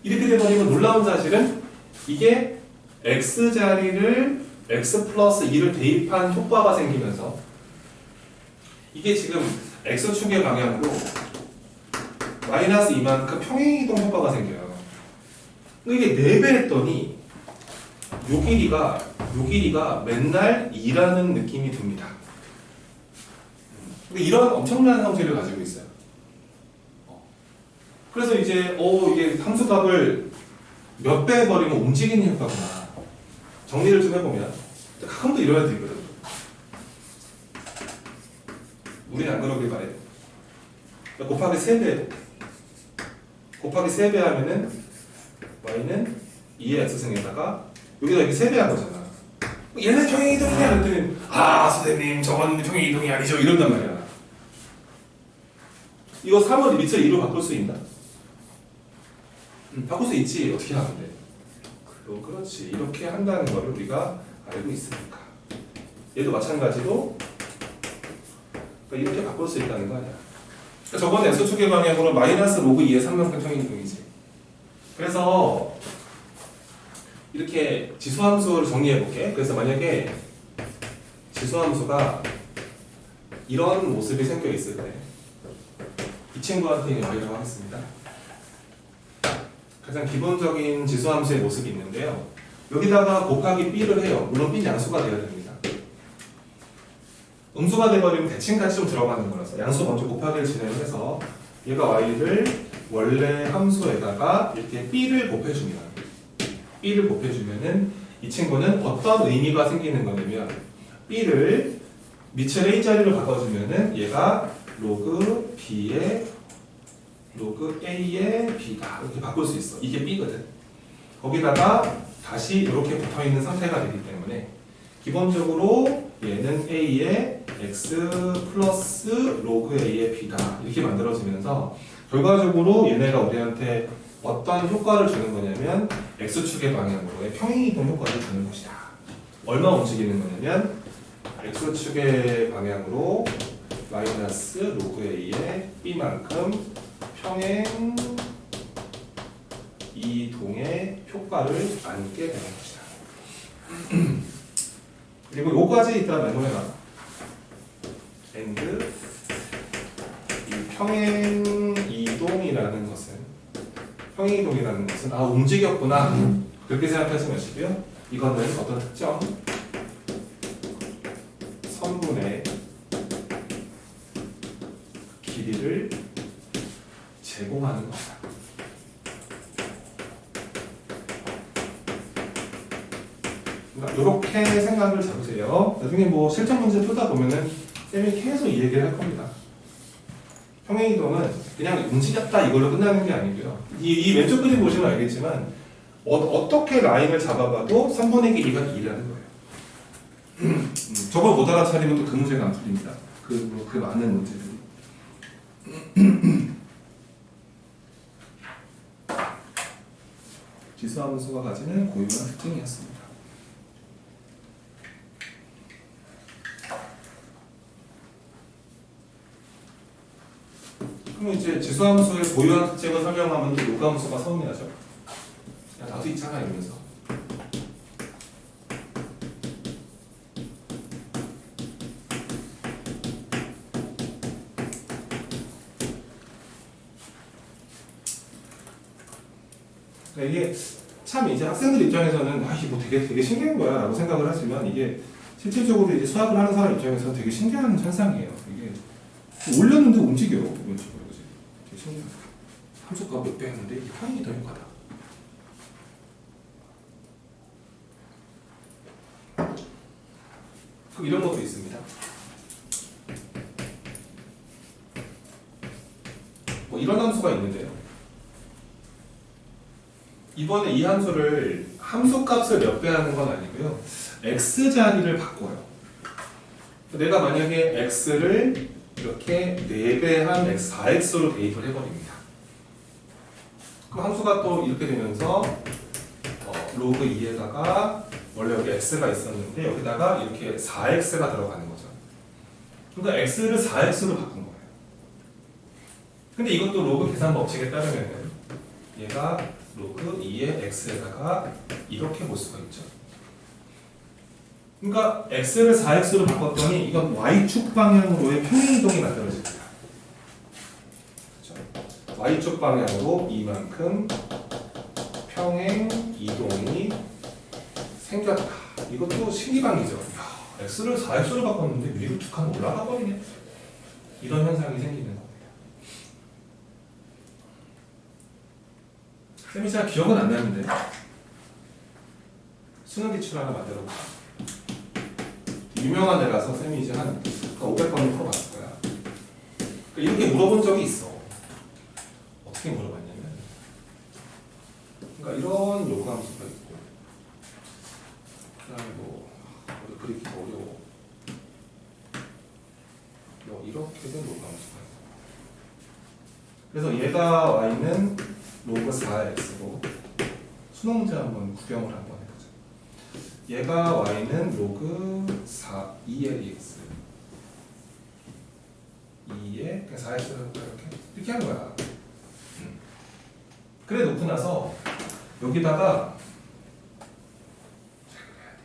이렇게 돼버리면 놀라운 사실은 이게 X자리를 X 플러스 2를 대입한 효과가 생기면서 이게 지금 x축의 방향으로 마이너스 이만큼 평행이동 효과가 생겨요. 근데 이게 4배 했더니 요 길이가 맨날 2라는 느낌이 듭니다. 근데 이런 엄청난 성질을 가지고 있어요. 그래서 이제 이게 함수값을 몇 배 해버리면 움직이는 효과구나. 정리를 좀 해보면 가끔도 이런 애들 있거든. 우리는 안 그러길 바래. 곱하기 3배 곱하기 3배 하면은 y는 2의 x승에다가 여기다 이렇게 3배 한 거잖아. 얘네 평행이동이야 그랬더니 선생님 저건 평행이동이 아니죠 이런단 말이야. 이거 3을 밑에 2로 바꿀 수 있나? 바꿀 수 있지. 어떻게 하면 돼? 그렇지. 이렇게 한다는 거를 우리가 알고 있으니까. 얘도 마찬가지로 이렇게 바꿀 수 있다는 거 아니야. 저번에 x축의 방향으로 마이너스 로그 2의 3만큼 평행이동이지. 그래서 이렇게 지수함수를 정리해볼게. 그래서 만약에 지수함수가 이런 모습이 생겨 있을 때 이 친구한테는 y라고 하겠습니다. 가장 기본적인 지수함수의 모습이 있는데요. 여기다가 곱하기 b를 해요. 물론 b는 양수가 되어야 됩니다. 음수가 돼버리면 대칭까지 좀 들어가는 거라서 양수 먼저 곱하기를 진행해서 얘가 y를 원래 함수에다가 이렇게 b를 곱해줍니다. b를 곱해주면은 이 친구는 어떤 의미가 생기는 거냐면 b를 밑을 a자리로 바꿔주면은 얘가 로그 a의 b다 이렇게 바꿀 수 있어. 이게 b거든. 거기다가 다시 이렇게 붙어있는 상태가 되기 때문에 기본적으로 얘는 a의 x 플러스 로그 a의 b다 이렇게 만들어지면서 결과적으로 얘네가 우리한테 어떤 효과를 주는 거냐면 x축의 방향으로의 평행이동 효과를 주는 것이다. 얼마 움직이는 거냐면 x축의 방향으로 마이너스 로그 a의 b만큼 평행 이동의 효과를 안게 되는 것이다. 그리고 요까지 일단 메모해놔. and 이 평행 이동이라는 것은 움직였구나 그렇게 생각하시면 되시고요. 이거는 어떤 특정 선분의 길이를 제공하는 것이다. 이렇게 생각을 잡으세요. 나중에 뭐 실전 문제 풀다 보면은 쌤이 계속 이 얘기를 할 겁니다. 평행이동은 그냥 움직였다 이걸로 끝나는 게 아니고요. 이 왼쪽 그림 보시면 알겠지만 어떻게 라인을 잡아봐도 3분의 길이가 2라는 거예요. 저걸 못 알아차리면 또 그 문제가 안 풀립니다. 그 많은 문제들이. 지수함수가 가지는 고유한 특징이었습니다. 그럼 이제 지수함수의 고유한 특징을 설명하면 또 요가함수가 서운해하죠. 야, 나도 있잖아 이러면서. 그러니까 이게 참 이제 학생들 입장에서는 이게 뭐 되게 신기한 거야라고 생각을 하지만 이게 실질적으로 이제 수학을 하는 사람 입장에서는 되게 신기한 현상이에요. 이게 올렸는데 움직여 이런 식으로 그지? 되게 신기해. 함수값 몇 배 했는데 이게 평행이 더 효과다. 그럼 이런 것도 있습니다. 뭐 이런 함수가 있는데요. 이번에 이 함수를 함수값을 몇 배 하는 건 아니고요. x자리를 바꿔요. 내가 만약에 x를 이렇게 4배한 4x로 대입을 해버립니다. 그럼 함수가 또 이렇게 되면서 로그 2에다가 원래 여기 x가 있었는데 여기다가 이렇게 4x가 들어가는 거죠. 그러니까 x를 4x로 바꾼 거예요. 근데 이것도 로그 계산 법칙에 따르면 얘가 로그 2의 x에다가 이렇게 볼 수가 있죠. 그러니까 x를 4x로 바꿨더니 이건 y축 방향으로의 평행이동이 만들어집니다. 그렇죠? y축 방향으로 이만큼 평행이동이 생겼다. 이것도 신기방이죠. 야, x를 4x로 바꿨는데 위로 두 칸 올라가 버리네. 이런 현상이 생기는 겁니다. 쌤이 잘 기억은 안 나는데. 수능 기출 하나 만들어 볼까? 유명한 데라서 쌤이 이제 한 500번을 풀어봤을 거야. 그러니까 이렇게 물어본 적이 있어. 어떻게 물어봤냐면, 그러니까 이런 요구함수가 있고, 그다음에 뭐 그리기 어려워. 뭐 이렇게 된 요구함수가 있고. 그래서 얘가 y는 로그 4x고 수능 문제 한번 구경을 한번 해보자. 얘가 y는 로그 4 2lx 2에 그냥 4x를 이렇게 하는 거야. 그래 놓고 나서 여기다가 잘 그려야 돼.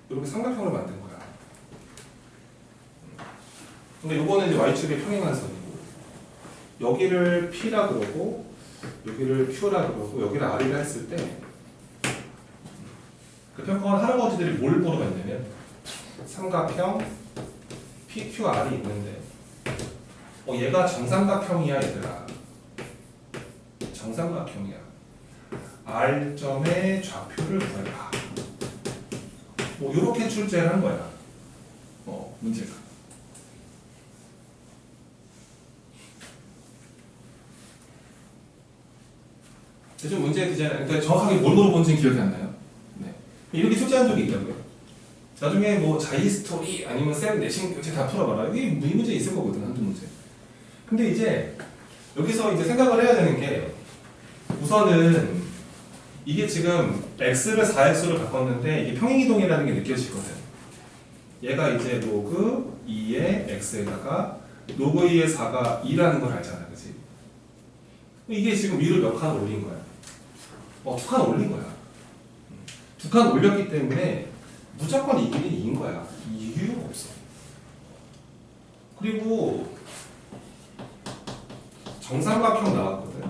이렇게 삼각형을 만든 거야. 근데 요거는 이제 y축의 평행한 선이고, 여기를 p라 그러고 여기를 q라 그러고 여기를 r이라 했을 때 그 평가원 할아버지들이 뭘 보러 갔냐면 삼각형 PQR이 있는데 얘가 정삼각형이야 얘들아. 정삼각형이야. R점의 좌표를 구해라. 뭐 이렇게 출제를 한 거야. 문제가. 대충 문제 디자인, 그러니까 정확하게 뭘 물어본지는 기억이 안 나요. 네. 이렇게 출제한 적이 있다고요. 나중에 뭐 자이 스토리 아니면 쌤 내신 교재 다 풀어봐라. 이게 이 문제 있을 거거든, 한두 문제. 근데 이제 여기서 이제 생각을 해야 되는 게, 우선은 이게 지금 x를 4x로 바꿨는데 이게 평행이동이라는 게 느껴지거든. 얘가 이제 로그 2의 x에다가 로그 2의 4가 2라는 걸 알잖아, 그치? 이게 지금 위로 몇 칸 올린 거야? 두 칸 올린 거야. 두 칸 올렸기 때문에 무조건 이 길이 2인 거야. 이유가 없어. 그리고 정삼각형 나왔거든.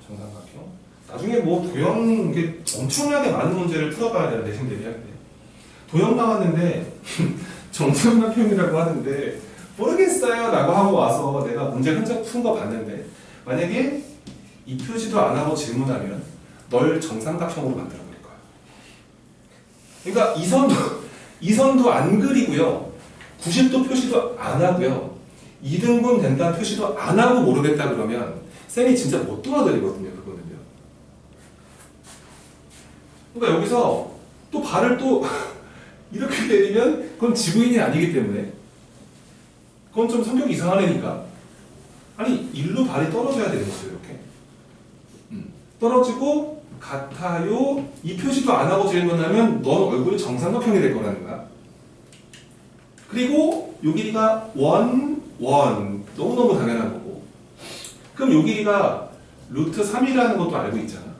정삼각형. 나중에 뭐 도형, 이게 엄청나게 많은 문제를 풀어봐야 되는 내신 대비할 때. 도형 나왔는데 정삼각형이라고 하는데 모르겠어요 라고 하고 와서 내가 문제 흔적 푼 거 봤는데, 만약에 이 표시도 안 하고 질문하면 널 정삼각형으로 만들어 버릴 거야. 그러니까 이 선도 안 그리고요, 90도 표시도 안 하고요, 2등분 된다는 표시도 안 하고 모르겠다 그러면 쌤이 진짜 못 도와드리거든요, 그거는요. 그러니까 여기서 또 발을 또 이렇게 내리면 그건 지구인이 아니기 때문에, 그건 좀 성격이 이상한 애니까, 아니 일로 발이 떨어져야 되는 거죠. 이렇게 떨어지고 같아요, 이 표시도 안 하고 질문하면 넌 얼굴이 정삼각형이 될 거라는 거야. 그리고 요 길이가 1, 1 너무너무 당연한 거고, 그럼 요 길이가 루트 3이라는 것도 알고 있잖아.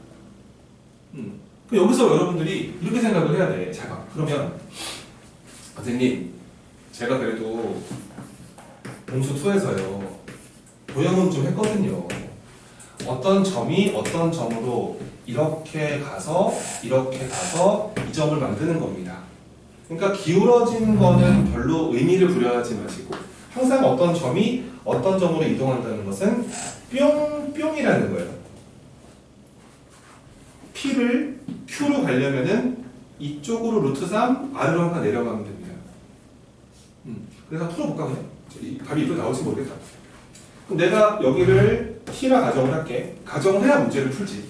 그럼 여기서 여러분들이 이렇게 생각을 해야 돼. 잘 봐. 그러면 선생님, 제가 그래도 공수 2에서요 도형은 좀 했거든요. 어떤 점이 어떤 점으로 이렇게 가서 이 점을 만드는 겁니다. 그러니까 기울어진 거는 별로 의미를 부여하지 마시고, 항상 어떤 점이 어떤 점으로 이동한다는 것은 뿅뿅이라는 거예요. P를 Q로 가려면은 이쪽으로 루트 3 아래로 한 칸 내려가면 됩니다. 그래서 풀어볼까 그냥? 답이 이렇게 나올지 모르겠다. 그럼 내가 여기를 T라 가정을 할게. 가정을 해야 문제를 풀지.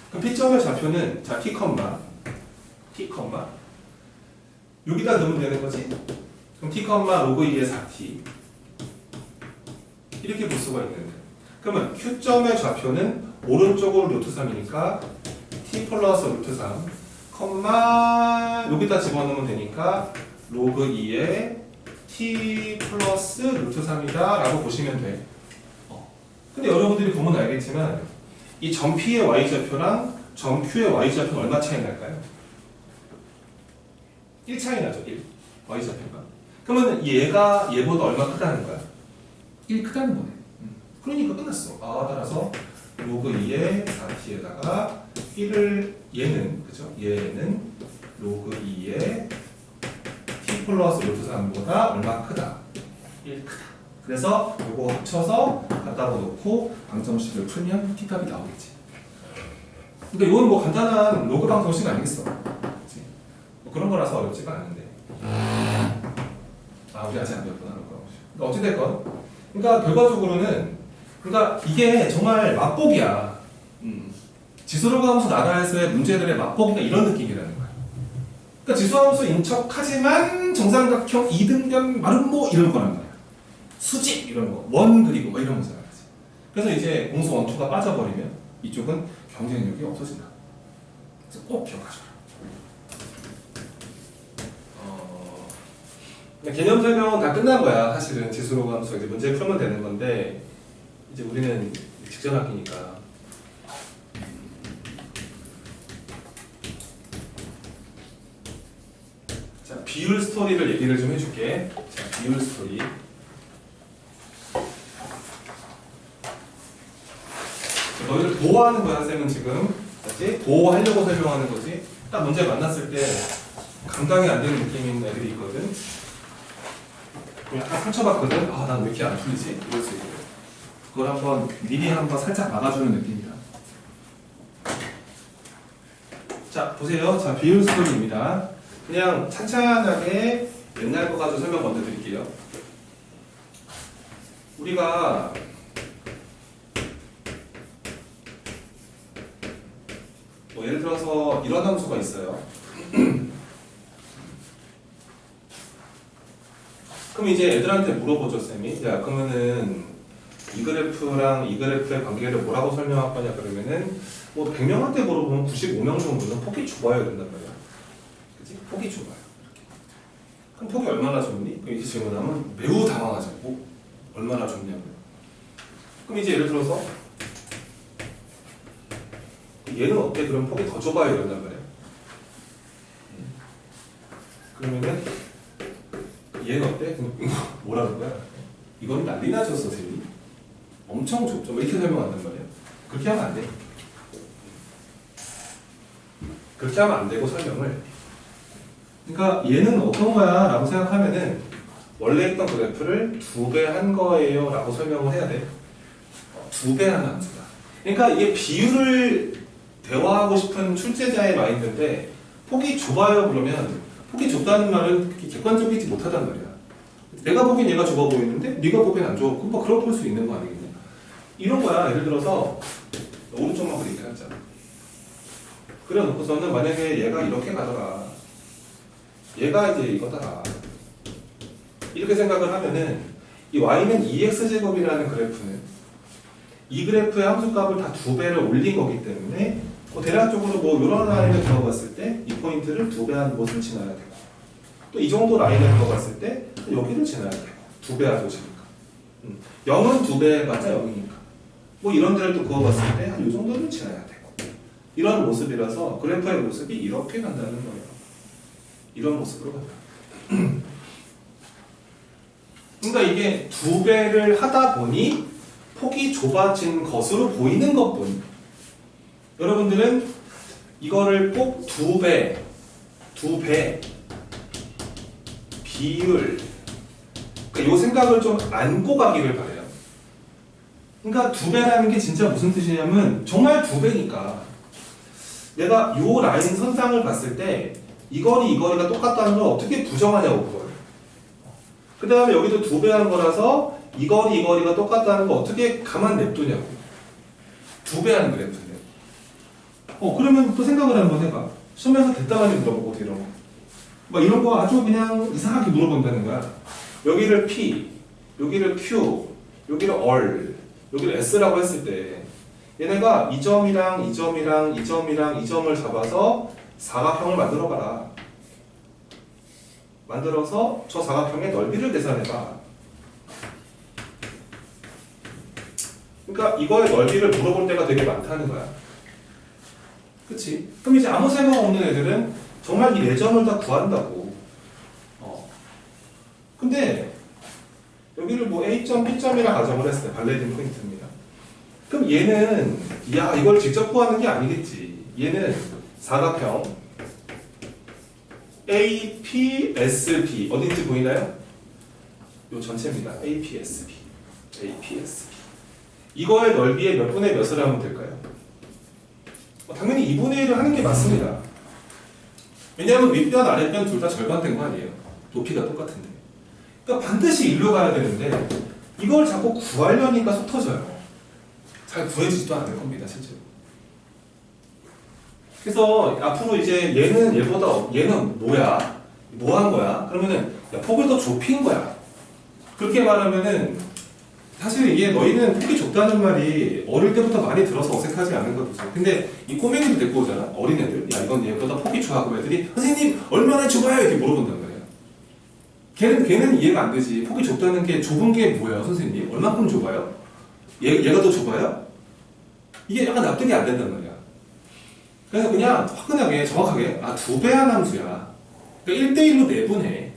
그럼 P점의 좌표는 자 T, 여기다 넣으면 되는 거지. 그럼 T, 로그 2의 4T 이렇게 볼 수가 있는데, 그러면 Q점의 좌표는 오른쪽으로 루트 3이니까 T 플러스 루트 3, 여기다 집어넣으면 되니까 로그 2의 T 플러스 루트 3이다 라고 보시면 돼. 근데 여러분들이 보면 알겠지만 이 점 P의 Y좌표랑 점 Q의 Y좌표는 얼마 차이 날까요? 1 차이 나죠, 1. Y좌표가. 그러면 얘가 얘보다 얼마 크다는 거야? 1 크다는 거네. 그러니까 끝났어. 따라서 로그 2의 4t에다가 1을 얘는 그죠? 얘는 로그 2의 t 플러스 루트 3보다 얼마 크다? 1 크다. 그래서 이거 합쳐서 갖다 놓고 방정식을 풀면 t값이 나오겠지. 근데 이건 뭐 간단한 로그 방정식 아니겠어? 그치? 뭐 그런 거라서 어렵지가 않은데. 우리 아직 안 배웠구나. 그러니까 어찌됐건. 그러니까 결과적으로는 그러니까 이게 정말 맛보기야. 지수로가함수 나라에서의 문제들의 맛보기가 이런 느낌이라는 거야. 그러니까 지수함수 인척하지만 정삼각형 이등변 마름모 이런 거란 말이야. 수직 이런 거, 원 그리고 뭐 이런 거잖아. 그래서 이제 공수 원투가 빠져버리면 이쪽은 경쟁력이 없어진다. 그래서 꼭 기억하셔라. 개념 설명은 다 끝난 거야. 사실은 지수로가함수 이제 문제 풀면 되는 건데 이제 우리는 직전 학기니까. 자, 비율 스토리를 얘기를 좀 해줄게. 자, 비율 스토리. 너희를 보호하는 거야, 쌤은 지금. 알지? 보호하려고 설명하는 거지. 딱 문제 만났을 때 감당이 안 되는 느낌인 애들이 있거든. 약간 상처받거든. 난 왜 이렇게 안 풀리지? 이럴 수 있고. 그걸 한번 미리 한번 살짝 막아주는 느낌이다. 자, 보세요. 자, 비율 스토리입니다. 그냥 찬찬하게 옛날 거 가지고 설명 먼저 드릴게요. 우리가 뭐 예를 들어서 이런 함수가 있어요. 그럼 이제 애들한테 물어보죠, 쌤이. 야, 그러면은 이 그래프랑 이 그래프의 관계를 뭐라고 설명할 거냐 그러면은 뭐 100명한테 물어보면 95명 정도는 폭이 좁아야 된단 말이야. 그치? 폭이 좁아요. 이렇게. 그럼 폭이 얼마나 좁니? 그럼 이제 질문하면 매우 당황하죠. 얼마나 좁냐고요. 그럼 이제 예를 들어서 얘는 어때? 그럼 폭이 더 좁아야 된단 말이야. 그러면은 얘는 어때? 뭐라는 거야? 이건 난리 나죠, 선생님. 엄청 좁죠. 이렇게 설명한단 말이야. 그렇게 하면 안 돼. 그렇게 하면 안 되고 설명을. 그러니까 얘는 어떤 거야? 라고 생각하면은 원래 있던 그래프를 2배 한 거예요. 라고 설명을 해야 돼. 2배 하는 함수다. 그러니까 이게 비율을 대화하고 싶은 출제자의 마인드인데 폭이 좁아요 그러면 폭이 좁다는 말은 그렇게 객관적이지 못하단 말이야. 내가 보기엔 얘가 좁아 보이는데 네가 보기엔 안 좁아. 그럼 뭐 그렇게 볼 수 있는 거 아니겠냐. 이런 거야. 예를 들어서 오른쪽만 그리게 하자. 그려놓고서는 만약에 얘가 이렇게 가더라. 얘가 이제 이거더라. 이렇게 생각을 하면은 이 y는 2x제곱이라는 그래프는 이 그래프의 함수값을 다 2배를 올린 거기 때문에 대략적으로 뭐 이런 라인을 들어봤을 때 이 포인트를 2배 한 곳을 지나야 되고 또 이 정도 라인을 들어봤을 때 여기를 지나야 되고 2배 한 곳이니까 0은 2배 맞아 0이니까 뭐 이런 데를 또 그어봤을 때 한 이 정도는 지나야 되고 이런 모습이라서 그래프의 모습이 이렇게 간다는 거예요. 이런 모습으로 간다. 그러니까 이게 2배를 하다 보니 폭이 좁아진 것으로 보이는 것뿐. 여러분들은 이거를 꼭 2배 비율 그러니까 이 생각을 좀 안고 가기를 바래요. 그러니까 2배라는 게 진짜 무슨 뜻이냐면 정말 2배니까 내가 이 라인 선상을 봤을 때 이 거리 이 거리가 똑같다는 걸 어떻게 부정하냐고 그걸. 그 다음에 여기도 2배 한 거라서 이 거리 이 거리가 똑같다는 거 어떻게 가만 냅두냐고. 2배 한 그래프인데. 그러면 또 생각을 한번 해봐. 시험에서 됐다마니 물어보고 이런 거. 막 이런 거 아주 그냥 이상하게 물어본다는 거야. 여기를 P, 여기를 Q, 여기를 R, 여기를 S라고 했을 때 얘네가 이 점이랑 이 점이랑 이 점이랑 이 점을 잡아서 사각형을 만들어봐라. 만들어서 저 사각형의 넓이를 계산해봐. 그러니까 이거의 넓이를 물어볼 때가 되게 많다는 거야. 그치? 그럼 이제 아무 생각 없는 애들은 정말 이 네 점을 다 구한다고. 근데 여기를 뭐 A점, B점이라 가정을 했을 때 발레딘 포인트입니다. 그럼 얘는 야 이걸 직접 구하는 게 아니겠지. 얘는 사각형 APSB 어딘지 보이나요? 요 전체입니다. APSB 이거의 넓이의 몇 분의 몇을 하면 될까요? 당연히 2분의 1을 하는 게 맞습니다. 왜냐하면 윗변 아랫변 둘 다 절반된 거 아니에요. 높이가 똑같은데. 그러니까 반드시 일로 가야 되는데 이걸 자꾸 구하려니까 속 터져요. 잘 구해지지도 않을 겁니다, 실제로. 그래서 앞으로 이제 얘는 얘보다 얘는 뭐야? 뭐 한 거야? 그러면은 야, 폭을 더 좁힌 거야. 그렇게 말하면은 사실 이게 너희는 폭이 좁다는 말이 어릴 때부터 많이 들어서 어색하지 않은 거죠. 근데 이 꼬맹이도 데리고 오잖아. 어린애들. 야 이건 얘보다 폭이 좁아. 그럼 애들이 선생님 얼마나 좁아요? 이렇게 물어본단 말이야. 걔는 이해가 안 되지. 폭이 좁다는 게 좁은 게 뭐예요, 선생님? 얼마큼 좁아요? 얘가 더 좁아요? 이게 약간 납득이 안 된단 말이야. 그래서 그냥 화끈하게 정확하게 2배 한 함수야. 그러니까 1대1로 내분해.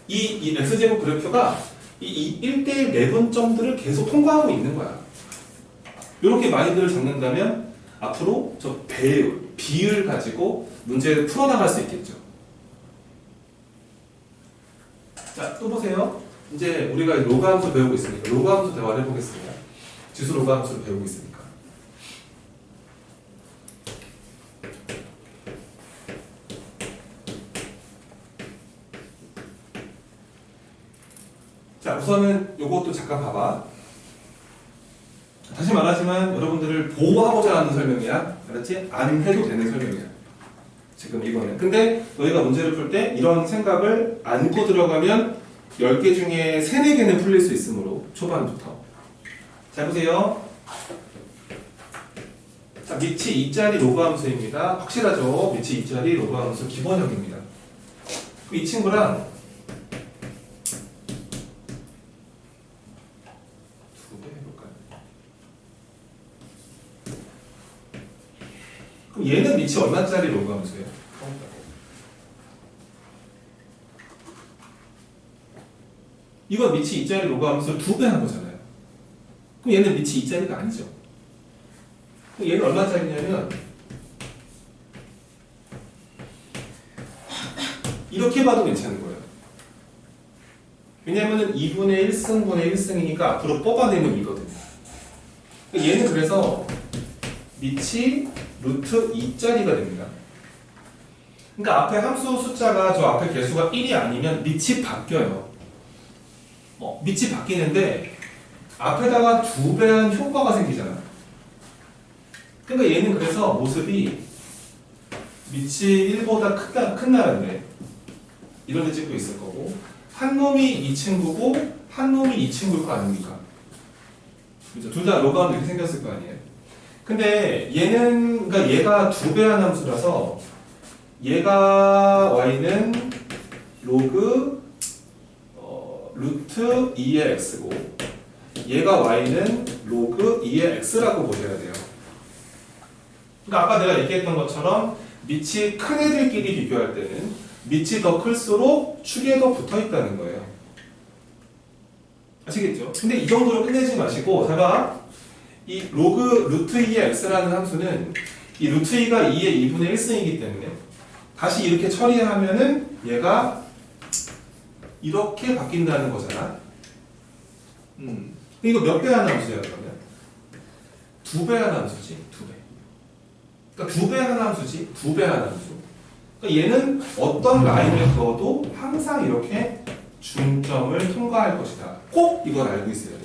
이 x제곱 그래프가 이 1대1 내분점들을 계속 통과하고 있는 거야. 이렇게 마인드를 잡는다면 앞으로 저 배율, 비율 가지고 문제를 풀어나갈 수 있겠죠. 자, 또 보세요. 이제 우리가 로그 함수 배우고 있으니까 로그 함수 대화를 해보겠습니다. 지수 로그 함수를 배우고 있으니까. 자, 우선은 요것도 잠깐 봐봐. 다시 말하지만 여러분들을 보호하고자 하는 설명이야. 알았지? 안 해도 되는 설명이야. 지금 이거는. 근데 너희가 문제를 풀 때 이런 생각을 안고 들어가면 10개 중에 3, 4개는 풀릴 수 있으므로 초반부터. 자, 보세요. 자, 밑이 2짜리 로그 함수입니다. 확실하죠? 밑이 2짜리 로그 함수 기본형입니다. 이 친구랑 그럼 얘는 밑이 얼마짜리 로그 함수예요? 이건 밑이 2짜리 로그 함수를 2배 한 거잖아요. 그럼 얘는 밑이 2짜리가 아니죠. 그럼 얘는 얼마짜리냐면 이렇게 봐도 괜찮은 거예요. 왜냐하면 2분의 1승분의 1승이니까 앞으로 뽑아내면 이거든요. 얘는 그래서 밑이 루트 2짜리가 됩니다. 그러니까 앞에 함수 숫자가 저 앞에 개수가 1이 아니면 밑이 바뀌어요. 밑이 바뀌는데 앞에다가 2배한 효과가 생기잖아. 그러니까 얘는 그래서 모습이 밑이 1보다 큰 나라인데 이런 데 찍고 있을 거고 한 놈이 이 친구고 한 놈이 이 친구일 거 아닙니까? 그죠? 둘 다 로그하면 이렇게 생겼을 거 아니에요? 근데 얘는 그러니까 얘가 2배한 함수라서 얘가 y는 로그 루트 2의 x고 얘가 y는 로그 2의 x라고 보셔야 돼요. 그러니까 아까 내가 얘기했던 것처럼 밑이 큰 애들끼리 비교할 때는 밑이 더 클수록 축에 더 붙어 있다는 거예요. 아시겠죠? 근데 이 정도로 끝내지 마시고 제가 이 로그 루트 2의 x라는 함수는 이 루트 2가 2의 2분의 1승이기 때문에 다시 이렇게 처리하면은 얘가 이렇게 바뀐다는 거잖아. 이거 몇 배 하는 함수야 그러면? 2배 하는 함수지. 2배. 그러니까 2배 하는 함수지. 2배 하는 함수. 그러니까 얘는 어떤 라인을 그어도 항상 이렇게 중점을 통과할 것이다. 꼭 이걸 알고 있어야 돼.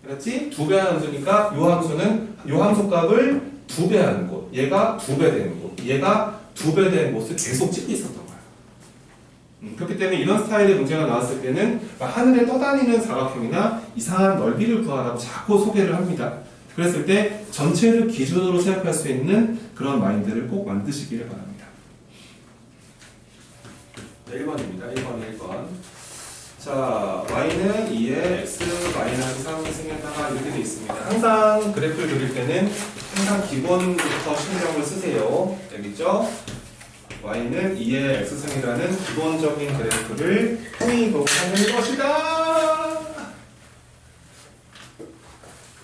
그렇지? 2배 하는 함수니까 이 함수는 이 함수 값을 2배 하는 곳, 얘가 2배 되는 곳, 얘가 2배 되는 곳을 계속 찍고 있었던 거야. 그렇기 때문에 이런 스타일의 문제가 나왔을 때는 하늘에 떠다니는 사각형이나 이상한 넓이를 구하라고 자꾸 소개를 합니다. 그랬을 때 전체를 기준으로 생각할 수 있는 그런 마인드를 꼭 만드시기를 바랍니다. 네, 1번입니다. 1번. 자, y는 2의 x 마이너스 3승에다가 이렇게 돼 있습니다. 항상 그래프를 그릴 때는 항상 기본부터 신경을 쓰세요. 알겠죠? y는 2의 x승이라는 기본적인 그래프를 평행이동하는 것이다.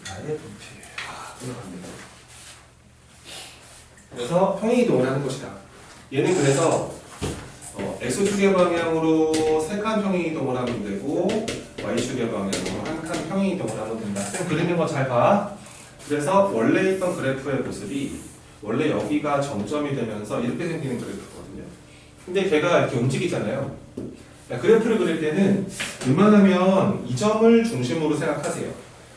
나의 분필. 끊어갑니다. 그래서 평행이동을 하는 것이다. 얘는 그래서 x축의 방향으로 3칸 평행이동을 하면 되고 y축의 방향으로 1칸 평행이동을 하면 된다. 쌤 그리는 거 잘 봐. 그래서 원래 있던 그래프의 모습이 원래 여기가 정점이 되면서 이렇게 생기는 그래프거든요. 근데 걔가 이렇게 움직이잖아요. 그래프를 그릴 때는 웬만하면 이 점을 중심으로 생각하세요.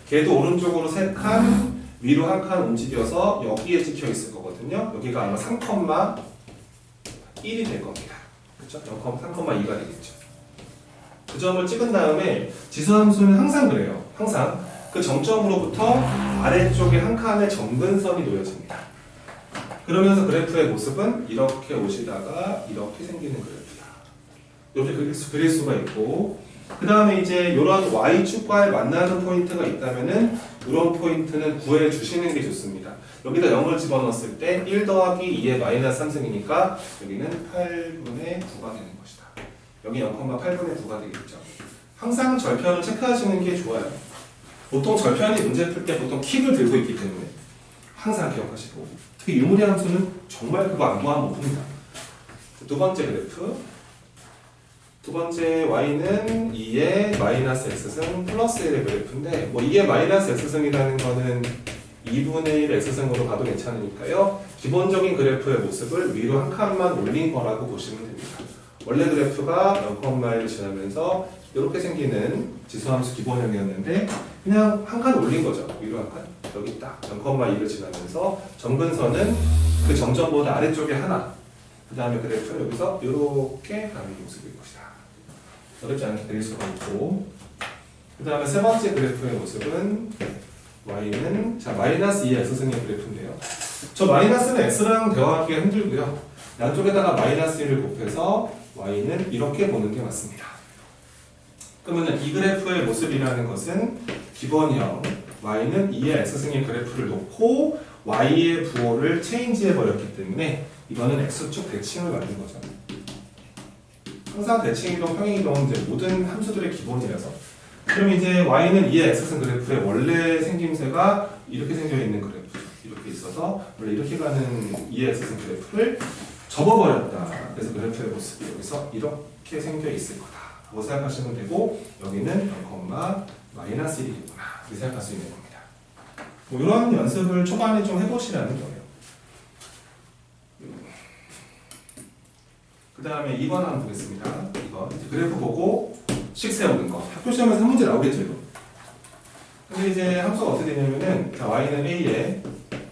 걔도 오른쪽으로 3칸, 위로 1칸 움직여서 여기에 찍혀 있을 거거든요. 여기가 아마 3,1이 될 겁니다. 그렇죠? 3,2가 되겠죠. 그 점을 찍은 다음에 지수함수는 항상 그래요. 항상 그 정점으로부터 아래쪽에 한 칸의 점근선이 놓여집니다. 그러면서 그래프의 모습은 이렇게 오시다가 이렇게 생기는 그래프다. 이렇게 그릴 수가 있고, 그 다음에 이제 이런 y축과의 만나는 포인트가 있다면은 이런 포인트는 구해 주시는 게 좋습니다. 여기다 0을 집어넣었을 때 1 더하기 2의 마이너스 3승이니까 여기는 8분의 9가 되는 것이다. 여기 0,8분의 9가 되겠죠. 항상 절편을 체크하시는 게 좋아요. 보통 절편이 문제 풀 때 보통 킥을 들고 있기 때문에 항상 기억하시고, 특히 유무리 함수는 정말 그거 안 구하면 못 풉니다. 두 번째 그래프. 두 번째 y는 2의 마이너스 x승 플러스 1의 그래프인데, 뭐 2의 마이너스 x승이라는 거는 2분의 1 x승으로 봐도 괜찮으니까요. 기본적인 그래프의 모습을 위로 한 칸만 올린 거라고 보시면 됩니다. 원래 그래프가 0,1을 지나면서 이렇게 생기는 지수함수 기본형이었는데 그냥 한 칸 올린 거죠. 위로 한 칸. 여기 딱 0,2를 지나면서 점근선은 그 점점보다 아래쪽에 하나. 그 다음에 그래프는 여기서 이렇게 가는 모습일 것이다. 어렵지 않게 그릴 수가 있고, 그 다음에 세 번째 그래프의 모습은 y는 자 마이너스 2의 x승의 그래프인데요. 저 마이너스는 x랑 대화하기가 힘들고요. 양쪽에다가 마이너스 1을 곱해서 y는 이렇게 보는 게 맞습니다. 그러면 이 그래프의 모습이라는 것은 기본형 y는 2의 x승의 그래프를 놓고 y의 부호를 체인지해 버렸기 때문에 이거는 x축 대칭을 만든 거죠. 항상 대칭이동, 평행이동은 이제 모든 함수들의 기본이라서. 그럼 이제 y는 2의 x승 그래프의 원래 생김새가 이렇게 생겨 있는 그래프죠. 이렇게 있어서 원래 이렇게 가는 2의 x승 그래프를 접어버렸다. 그래서 그래프의 모습이 여기서 이렇게 생겨 있을 거다. 뭐 생각하시면 되고, 여기는 0,-1이겠구나. 이렇게 생각할 수 있는 겁니다. 뭐 이런 연습을 초반에 좀 해보시라는 거예요. 그 다음에 2번 한번 보겠습니다. 2번. 그래프 보고 식 세우는 거. 학교 시험에서 한 문제 나오겠죠, 이거. 근데 이제 함수가 어떻게 되냐면은, 자, y는 a에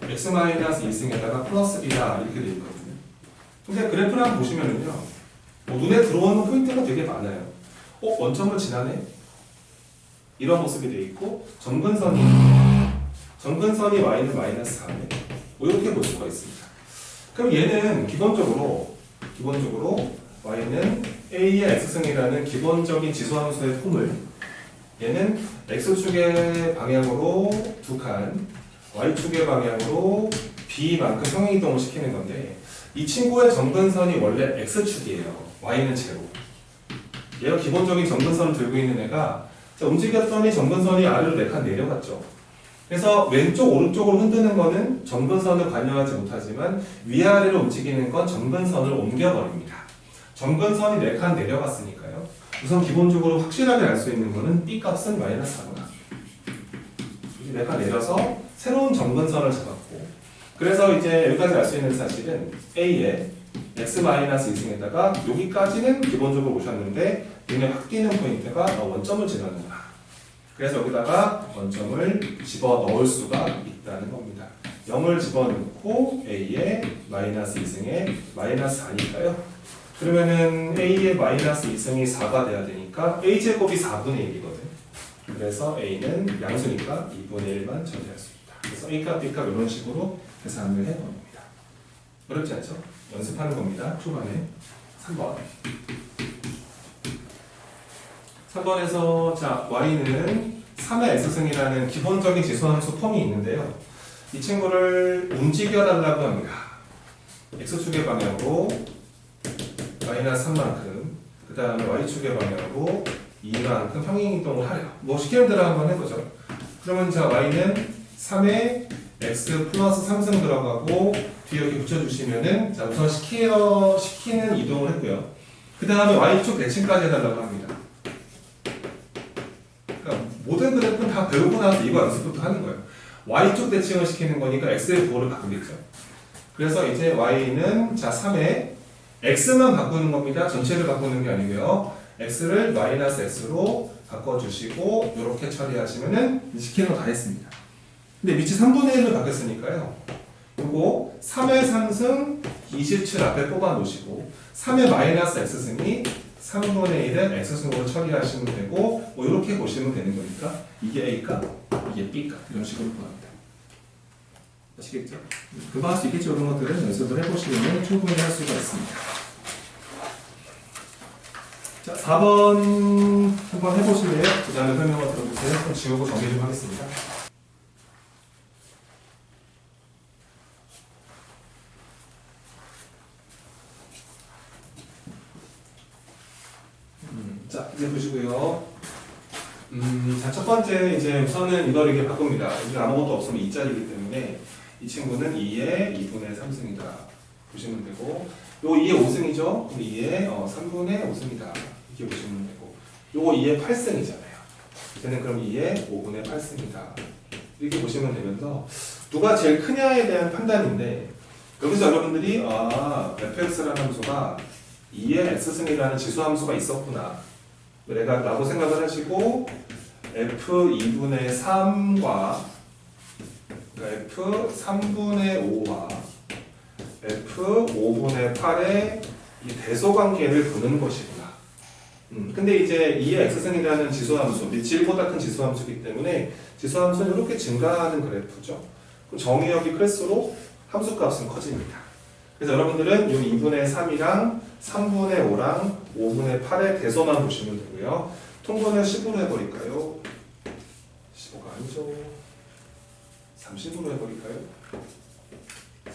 x-2승에다가 플러스 b다. 이렇게 되어 있거든요. 근데 그래프를 한번 보시면은요, 뭐 눈에 들어오는 포인트가 되게 많아요. 원점을 지나네? 이런 모습이 되어 있고, 점근선이 y는 마이너스 4네. 뭐 이렇게 볼 수가 있습니다. 그럼 얘는 기본적으로 y는 a의 x승이라는 기본적인 지수함수의 폼을 얘는 x축의 방향으로 2칸, y축의 방향으로 b만큼 평행이동을 시키는 건데, 이 친구의 점근선이 원래 x축이에요. y는 제로. 얘가 기본적인 점근선을 들고 있는 애가 움직였더니 점근선이 아래로 4칸 내려갔죠. 그래서 왼쪽 오른쪽으로 흔드는 거는 점근선을 관여하지 못하지만 위아래로 움직이는 건 점근선을 옮겨버립니다. 점근선이 4칸 내려갔으니까요. 우선 기본적으로 확실하게 알 수 있는 거는 b 값은 마이너스 4구나. 4칸 내려서 새로운 점근선을 잡았고, 그래서 이제 여기까지 알 수 있는 사실은 a에 x-2승에다가 여기까지는 기본적으로 오셨는데 눈에 확 띄는 포인트가 원점을 지나는구나. 그래서 여기다가 원점을 집어넣을 수가 있다는 겁니다. 0을 집어넣고 a의 마이너스 2승에 마이너스 4니까요. 그러면은 a의 마이너스 2승이 4가 돼야 되니까 a제곱이 4분의 1이거든. 그래서 a는 양수니까 2분의 1만 전제할 수 있다. 그래서 a값, b값 이런 식으로 계산을 해봅니다. 어렵지 않죠? 연습하는 겁니다. 초반에 3번. 3번에서 자 y는 3의 x승이라는 기본적인 지수함수 폼이 있는데요. 이 친구를 움직여달라고 합니다. x축의 방향으로 마이너스 3만큼, 그 다음에 y축의 방향으로 2만큼 평행이동을 하래요. 뭐 시키는 대로 한번 해보죠. 그러면 자 y는 3에 x 플러스 3승 들어가고 뒤에 이렇게 붙여주시면은 자 우선 시키는 이동을 했고요. 그 다음에 y축 대칭까지 해달라고 합니다. 그러니까 모든 그래프는 다 배우고 나서 이거 연습부터 하는 거예요. y축 대칭을 시키는 거니까 x의 부호를 바꾸겠죠. 그래서 이제 y는 자 3에 x만 바꾸는 겁니다. 전체를 바꾸는 게 아니고요. x를 마이너스 x로 바꿔주시고 이렇게 처리하시면은 시키는 거 다 했습니다. 근데 위치 3분의 1로 바뀌었으니까요. 요거 3의 3승 27 앞에 뽑아 놓으시고 3의 마이너스 x승이 3분의 1은 x승으로 처리하시면 되고 뭐 이렇게 보시면 되는 거니까 이게 a값, 이게 b값 이런 식으로 구합니다. 아시겠죠? 금방 할 수 있겠죠? 이런 것들은 연습을 해보시면 충분히 할 수가 있습니다. 자, 4번 한번 해보실래요? 그 다음에 설명을 들어보세요. 그럼 지우고 정리 좀 하겠습니다. 자, 이제 보시고요. 자, 첫 번째, 이제 우선은 이걸 이렇게 바꿉니다. 이게 아무것도 없으면 2짜리이기 때문에 이 친구는 2의 2분의 3승이다. 보시면 되고, 요 2의 5승이죠? 그럼 2의 3분의 5승이다. 이렇게 보시면 되고, 요거 2의 8승이잖아요. 얘는 그럼 2의 5분의 8승이다. 이렇게 보시면 되면서, 누가 제일 크냐에 대한 판단인데, 여기서 여러분들이, fx라는 함수가 2의 x승이라는 지수함수가 있었구나. 내가 라고 생각을 하시고 f2분의 3과 f 3분의 5와 f 5분의 8의 이 대소관계를 보는 것이구나. 근데 이제 2의 x승이라는 지수함수, 밑이 1보다 큰 지수함수이기 때문에 지수함수는 이렇게 증가하는 그래프죠. 그럼 정의역이 클수록 함수값은 커집니다. 그래서 여러분들은 이 2분의 3이랑 3분의 5랑 5분의 8의 대소만 보시면 되고요. 통분을 10으로 해버릴까요? 15가 아니죠. 30으로 해버릴까요?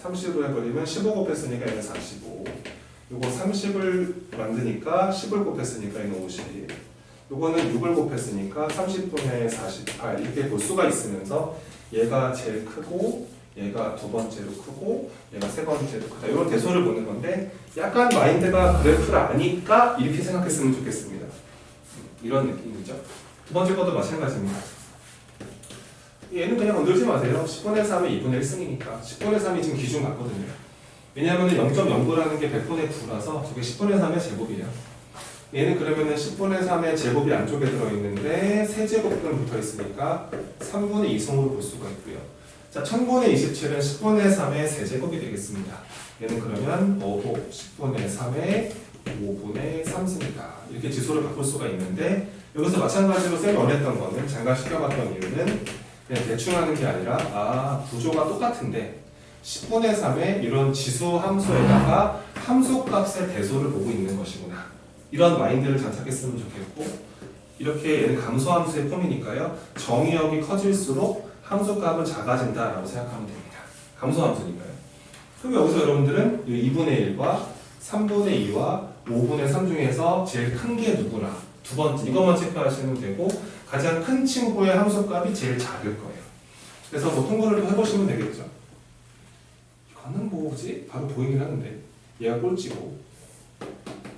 30으로 해버리면 15 곱했으니까 얘는 45. 요거 30을 만드니까 10을 곱했으니까 얘는 50. 요거는 6을 곱했으니까 30분의 48. 이렇게 볼 수가 있으면서 얘가 제일 크고 얘가 두 번째로 크고 얘가 세 번째로 크다. 이런 대소를 보는 건데 약간 마인드가 그래프를 아니까 이렇게 생각했으면 좋겠습니다. 이런 느낌이죠. 두 번째 것도 마찬가지입니다. 얘는 그냥 건들지 마세요. 10분의 3이 2분의 1승이니까 10분의 3이 지금 기준 같거든요. 왜냐하면 0.09라는 게 100분의 9라서 저게 10분의 3의 제곱이에요. 얘는 그러면은 10분의 3의 제곱이 안쪽에 들어있는데 세제곱근 붙어있으니까 3분의 2승으로 볼 수가 있고요. 자, 1000분의 27은 10분의 3의 세제곱이 되겠습니다. 얘는 그러면 5호 10분의 3의 5분의 3승이다. 이렇게 지수를 바꿀 수가 있는데 여기서 마찬가지로 쌤이 원했던 거는 잠깐 시켜봤던 이유는 그냥 대충 하는 게 아니라 구조가 똑같은데 10분의 3의 이런 지수 함수에다가 함수값의 대소를 보고 있는 것이구나. 이런 마인드를 장착했으면 좋겠고 이렇게 얘는 감소함수의 폼이니까요. 정의역이 커질수록 함수값은 작아진다라고 생각하면 됩니다. 감소함수니까요. 그럼 여기서 여러분들은 2분의 1과 3분의 2와 5분의 3 중에서 제일 큰 게 누구나 두 번째 이것만 체크하시면 되고 가장 큰 친구의 함수값이 제일 작을 거예요. 그래서 뭐 통분을 해보시면 되겠죠. 이거는 뭐지? 바로 보이긴 하는데 얘가 꼴찌고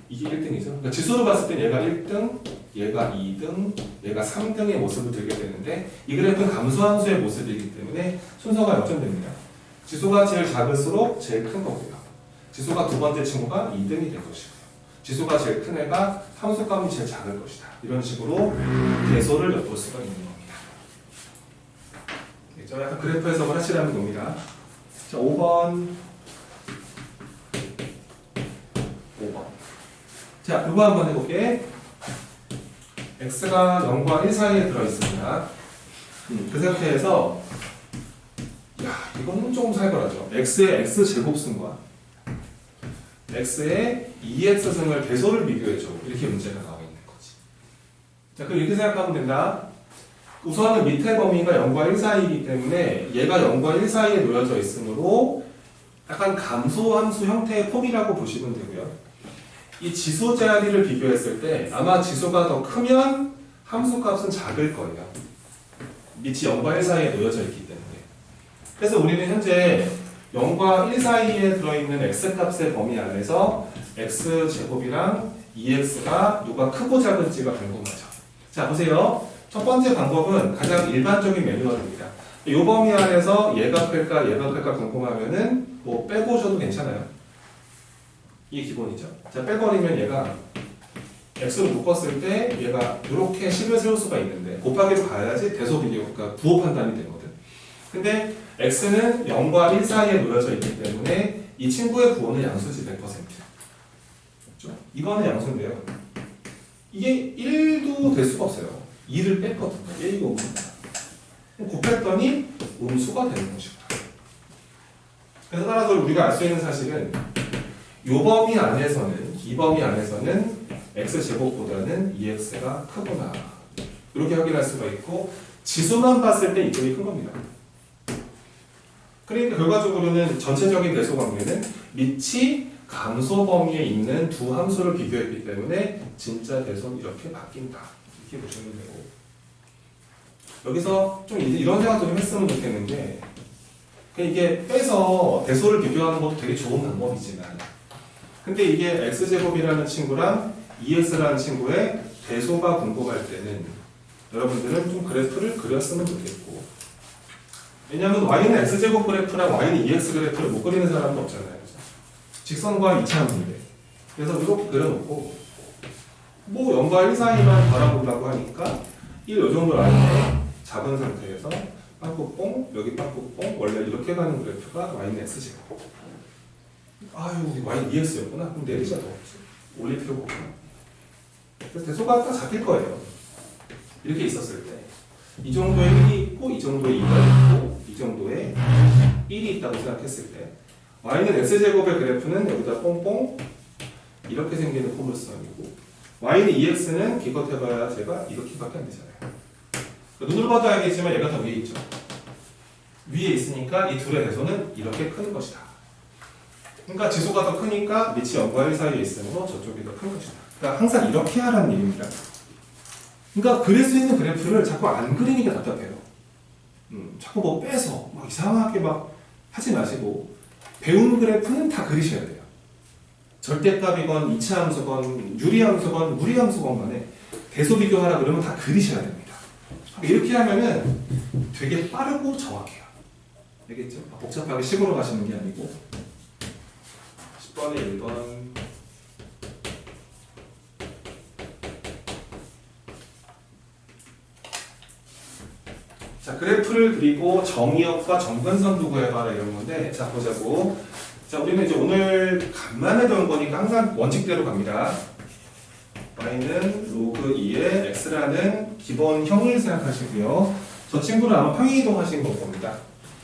이게 1등이죠. 그러니까 지수로 봤을 땐 얘가 1등, 얘가 2등, 얘가 3등의 모습을 들게 되는데 이 그래프는 감소함수의 모습이기 때문에 순서가 역전됩니다. 지수가 제일 작을수록 제일 큰 거고요. 지수가 두 번째 친구가 2등이 될 것이고요. 지수가 제일 큰 애가 함수값이 제일 작을 것이다. 이런 식으로 대소를 엿볼 수가 있는 겁니다. 저 약간 그래프 해석을 하시라는 겁니다. 자, 5번. 자, 이거 한번 해볼게. x가 0과 1 사이에 들어있습니다. 그 상태에서 이거는 조금 살벌하죠. x의 x제곱승과 x의 2x승을 대소를 비교해줘. 이렇게 문제가 나와 있는 거지. 자, 그럼 이렇게 생각하면 된다. 우선은 밑에 범위가 0과 1 사이이기 때문에 얘가 0과 1 사이에 놓여져 있으므로 약간 감소함수 형태의 폼이라고 보시면 되고요. 이 지수 자리를 비교했을 때 아마 지수가 더 크면 함수 값은 작을 거예요. 밑이 0과 1 사이에 놓여져 있기 때문에. 그래서 우리는 현재 0과 1 사이에 들어있는 x값의 범위 안에서 x제곱이랑 2x가 누가 크고 작은지가 궁금하죠. 자, 보세요. 첫 번째 방법은 가장 일반적인 매뉴얼입니다. 이 범위 안에서 얘가 클까 얘가 클까 궁금하면은 뭐 빼고 오셔도 괜찮아요. 이게 기본이죠. 자, 빼버리면 얘가 x로 묶었을 때 얘가 이렇게 식을 세울 수가 있는데 곱하기로 가야지 대소비교가 부호 판단이 되거든. 근데 x는 0과 1 사이에 놓여져 있기 때문에 이 친구의 부호는 양수지 100%. 그렇죠? 이거는 양수인데요. 이게 1도 될 수가 없어요. 2를 뺐거든요. 1이고 음수다. 곱했더니 음수가 되는 것이다. 그래서 따라서 우리가 알 수 있는 사실은 이 범위 안에서는 이 범위 안에서는 x제곱보다는 2x가 크구나. 이렇게 확인할 수가 있고 지수만 봤을 때 이쪽이 큰 겁니다. 그러니까 결과적으로는 전체적인 대소 관계는 밑이 감소 범위에 있는 두 함수를 비교했기 때문에 진짜 대소는 이렇게 바뀐다. 이렇게 보시면 되고 여기서 좀 이런 생각도 좀 했으면 좋겠는 게 이게 빼서 대소를 비교하는 것도 되게 좋은 방법이지만 근데 이게 x제곱이라는 친구랑 2x라는 친구의 대소가 궁금할 때는 여러분들은 좀 그래프를 그렸으면 좋겠고 왜냐하면 y는 x제곱 그래프랑 y는 2x 그래프를 못 그리는 사람도 없잖아요. 그죠? 직선과 이차함수인데 그래서 이렇게 그려놓고 뭐 0과 1 사이만 바라보려고 하니까 1 요 정도 라인에 잡은 상태에서 빵꾸뽕 여기 빵꾸뽕 원래 이렇게 가는 그래프가 y는 x제곱 아유 우리 y는 2x였구나 그럼 내리자 더 올릴 필요가 없구나 그래서 대소가 딱 잡힐 거예요. 이렇게 있었을 때 이 정도의 1이 있고 이 정도의 2가 있고 이 정도의 1이 있다고 생각했을 때 y는 x제곱의 그래프는 여기다 뽕뽕 이렇게 생기는 포물선이고 y는 2x는 기껏해봐야 제가 이렇게밖에 안 되잖아요. 눈으로 봐도 알겠지만 얘가 더 위에 있죠. 위에 있으니까 이 둘의 대소는 이렇게 큰 것이다. 그러니까 지수가 더 크니까 밑이 0과 1 사이에 있으므로 저쪽이 더 큰 것이다. 그러니까 항상 이렇게 하라는 얘기입니다. 그러니까 그릴 수 있는 그래프를 자꾸 안 그리는 게 답답해요. 자꾸 뭐 빼서 막 이상하게 막 하지 마시고 배운 그래프는 다 그리셔야 돼요. 절대값이건 이차함수건 유리함수건 무리함수건 간에 대소 비교하라 그러면 다 그리셔야 됩니다. 이렇게 하면은 되게 빠르고 정확해요. 알겠죠? 복잡하게 식으로 가시는 게 아니고 10번에 1번 자 그래프를 그리고 정의역과 정근선도 구해봐라 이런 건데 자 보자고 자 우리는 이제 오늘 간만에 배운 거니까 항상 원칙대로 갑니다. y는 로그 2의 x라는 기본형을 생각하시고요. 저 친구는 아마 평행이동 하신 걸 겁니다.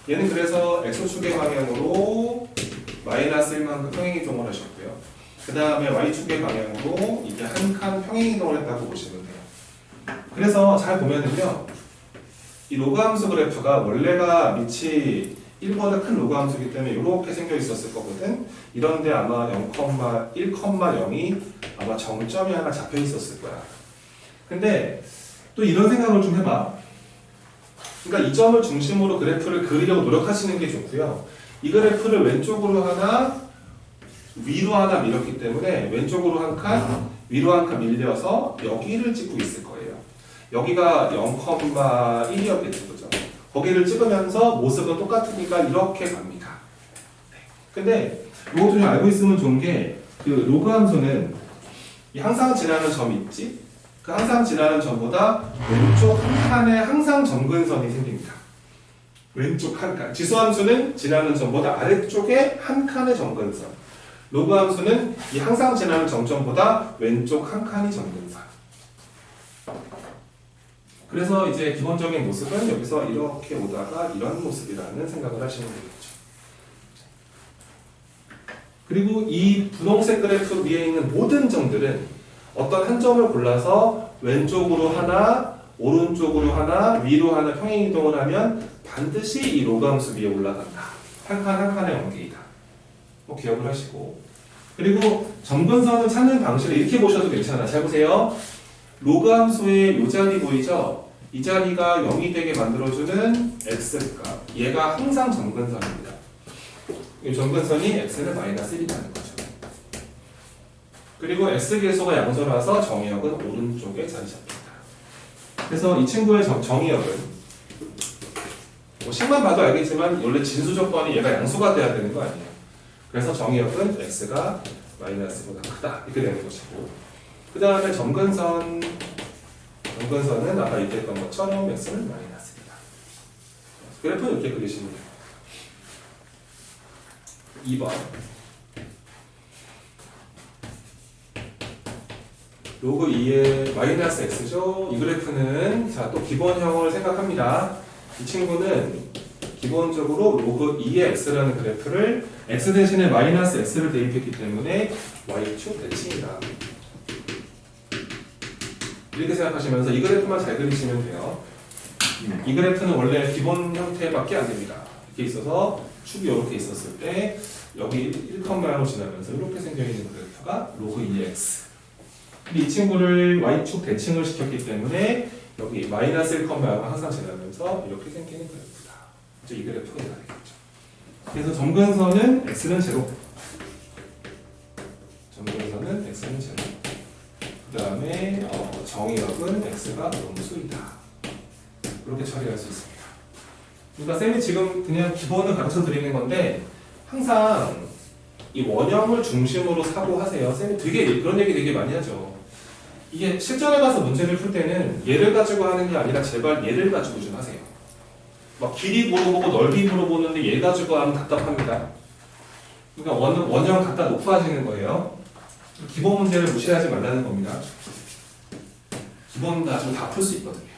얘는 그래서 x축의 방향으로 마이너스 1만큼 평행이동을 하셨고요. 그 다음에 y축의 방향으로 이게 한 칸 평행이동을 했다고 보시면 돼요. 그래서 잘 보면은요. 이 로그 함수 그래프가 원래가 밑이 1보다 큰 로그 함수이기 때문에 이렇게 생겨 있었을 거거든. 이런데 아마 0,1,0이 아마 정점이 하나 잡혀 있었을 거야. 근데 또 이런 생각을 좀 해봐. 그러니까 이 점을 중심으로 그래프를 그리려고 노력하시는 게 좋고요. 이 그래프를 왼쪽으로 하나, 위로 하나 밀었기 때문에 왼쪽으로 한 칸, 위로 한 칸 밀려서 여기를 찍고 있을 거예요. 여기가 0,1이었겠죠. 그죠? 거기를 찍으면서 모습은 똑같으니까 이렇게 갑니다. 근데 이것도 좀 알고 있으면 좋은 게 그 로그 함수는 이 항상 지나는 점 있지? 그 항상 지나는 점보다 왼쪽 한 칸에 항상 점근선이 생깁니다. 왼쪽 한 칸. 지수 함수는 지나는 점보다 아래쪽에 한 칸의 점근선. 로그 함수는 이 항상 지나는 점점보다 왼쪽 한 칸이 점근선. 그래서 이제 기본적인 모습은 여기서 이렇게 오다가 이런 모습이라는 생각을 하시면 되겠죠. 그리고 이 분홍색 그래프 위에 있는 모든 점들은 어떤 한 점을 골라서 왼쪽으로 하나, 오른쪽으로 하나, 위로 하나 평행 이동을 하면 반드시 이 로그 함수 위에 올라간다. 한 칸 한 칸의 원격이다. 기억을 하시고. 그리고 점근선을 찾는 방식을 이렇게 보셔도 괜찮아. 잘 보세요. 로그 함수의 이 자리 보이죠? 이 자리가 0이 되게 만들어주는 x값. 얘가 항상 점근선입니다. 이 점근선이 x는 마이너스 1이라는 거죠. 그리고 x계수가 양수라서 정의역은 오른쪽에 자리 잡힙니다. 그래서 이 친구의 정의역은 뭐 식만 봐도 알겠지만 원래 진수 조건이 얘가 양수가 돼야 되는 거 아니에요. 그래서 정의역은 x가 마이너스보다 크다 이렇게 되는 것이고, 그 다음에 점근선은 아까 얘기했던 것처럼 x는 마이너스입니다. 그래프는 이렇게 그리시면 돼요. 2번 로그 2의 마이너스 x죠. 이 그래프는 자 또 기본형을 생각합니다. 이 친구는 기본적으로 로그 2의 x라는 그래프를 x 대신에 마이너스 x를 대입했기 때문에 y축 대칭이다. 이렇게 생각하시면서 이 그래프만 잘 그리시면 돼요. 이 그래프는 원래 기본 형태밖에 안 됩니다. 이렇게 있어서 축이 이렇게 있었을 때 여기 1,0로 지나면서 이렇게 생겨있는 그래프가 로그 2의 x. 이 친구를 y축 대칭을 시켰기 때문에 여기 마이너스 1,0가 항상 지나면서 이렇게 생기는 그래프다. 이 그래프가 되겠죠. 그래서 점근선은 x는 제로. 점근선은 x는 제로. 그 다음에 정의역은 x가 음수이다. 그렇게 처리할 수 있습니다. 그러니까 쌤이 지금 그냥 기본을 가르쳐 드리는 건데 항상 이 원형을 중심으로 사고하세요. 쌤이 되게 그런 얘기 되게 많이 하죠. 이게 실전에 가서 문제를 풀 때는 얘를 가지고 하는 게 아니라 제발 얘를 가지고 좀 하세요. 막 길이 물어보고 넓이 물어보는데 얘 가지고 하면 답답합니다. 그러니까 원형 갖다 놓고 하시는 거예요. 기본 문제를 무시하지 말라는 겁니다. 기본 가지고 다 풀 수 있거든요.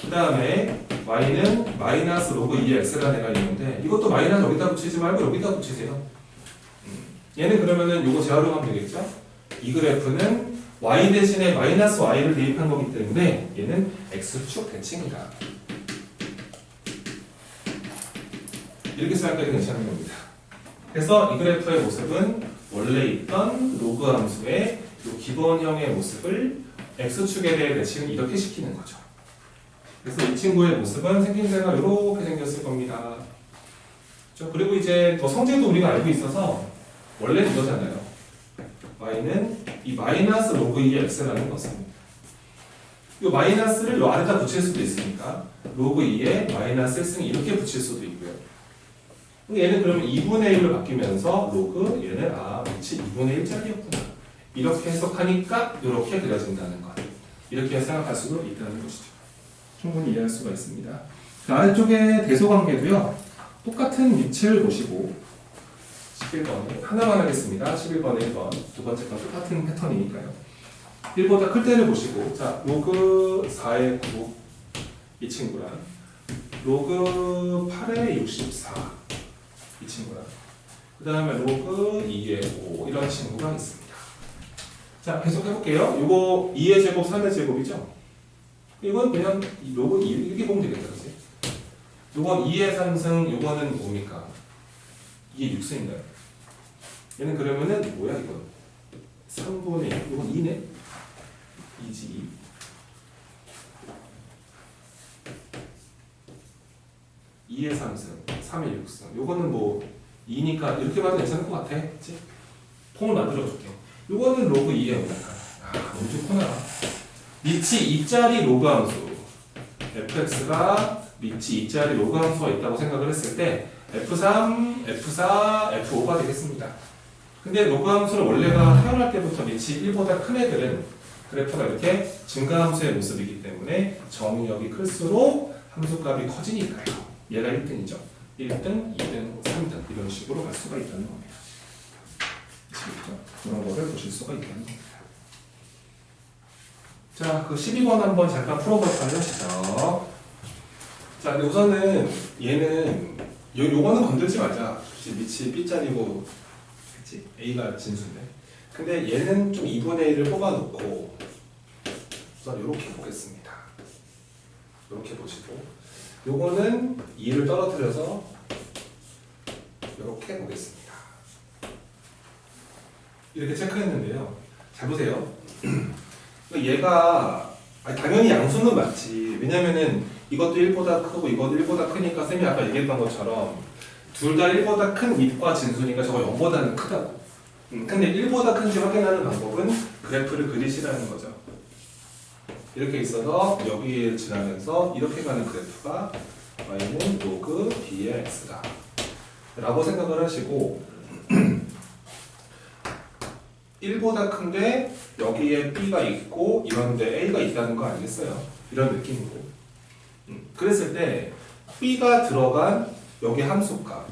그 다음에 y는 마이너스 로그 2x가 내가 있는데 이것도 마이너스 여기다 붙이지 말고 여기다 붙이세요. 얘는 그러면은 요거 재활용하면 되겠죠? 이 그래프는 y 대신에 마이너스 y를 대입한 거기 때문에 얘는 x축 대칭이다. 이렇게 생각해도 괜찮은 겁니다. 그래서 이 그래프의 모습은 원래 있던 로그 함수의 이 기본형의 모습을 x축에 대해 대칭을 이렇게 시키는 거죠. 그래서 이 친구의 모습은 생긴 데가 이렇게 생겼을 겁니다. 그렇죠? 그리고 이제 더 성질도 우리가 알고 있어서 원래는 이거잖아요. y는 이 마이너스 로그 2의 x라는 것은 이 마이너스를 이 아래다 붙일 수도 있으니까 로그 2의 마이너스 1승 이렇게 붙일 수도 있고요. 얘는 그러면 2분의 1로 바뀌면서 로그 얘는 위치 2분의 1짜리였구나. 이렇게 해석하니까 이렇게 그려진다는 것. 이렇게 생각할 수도 있다는 것이죠. 충분히 이해할 수가 있습니다. 그 아래쪽에 대소관계도요. 똑같은 위치를 보시고 11번에 하나만 하겠습니다. 11번에 1번 두 번째 건 똑같은 패턴이니까요. 1보다 클 때를 보시고 자 로그 4의 9 이 친구랑 로그 8의 64 이 친구랑 그 다음에 로그 2의 5 이런 친구가 있습니다. 자 계속 해볼게요. 요거 2의 제곱 3의 제곱이죠. 이건 그냥 로그 2 이렇게 보면 되겠다. 그치? 요건 2의 3승 요거는 뭡니까? 이게 6승인가요? 얘는 그러면은 뭐야 이건? 3분의 1, 이건 2네? 2지 2. 2의 3승, 3의 6승. 요거는 뭐 2니까 이렇게 봐도 괜찮을 것 같아. 그치? 폼을 만들어줄게. 요거는 로그 2의 5니까. 너무 좋구나. 밑이 2짜리 로그 함수. fx가 밑이 2짜리 로그 함수가 있다고 생각을 했을 때 F3, F4, F5가 되겠습니다. 근데 로그 함수를 원래가 태어날 때부터 밑이 1보다 큰 애들은 그래프가 이렇게 증가함수의 모습이기 때문에 정의역이 클수록 함수값이 커지니까요. 얘가 1등이죠. 1등, 2등, 3등 이런 식으로 갈 수가 있다는 겁니다. 아시겠죠? 그런 거를 보실 수가 있다는 겁니다. 자, 그 12번 한번 잠깐 풀어볼까 하시죠. 자, 근데 우선은 얘는 요거는 건들지 말자. 밑이 B짜리고, 그치? A가 진수인데. 근데 얘는 좀 2분의 1을 뽑아놓고 우선 이렇게 보겠습니다. 이렇게 보시고 요거는 2를 떨어뜨려서 이렇게 보겠습니다. 이렇게 체크했는데요. 잘 보세요. 얘가 당연히 양수는 맞지. 왜냐면은 이것도 1보다 크고 이것도 1보다 크니까 쌤이 아까 얘기했던 것처럼 둘 다 1보다 큰 윗과 진수니까 저거 0보다는 크다고. 근데 1보다 큰지 확인하는 방법은 그래프를 그리시라는 거죠. 이렇게 있어서 여기에 지나면서 이렇게 가는 그래프가 y는 로그 b의 x다 라고 생각을 하시고 1보다 큰데 여기에 b가 있고 이런데 a가 있다는 거 아니겠어요? 이런 느낌으로 그랬을 때 b가 들어간 여기 함수값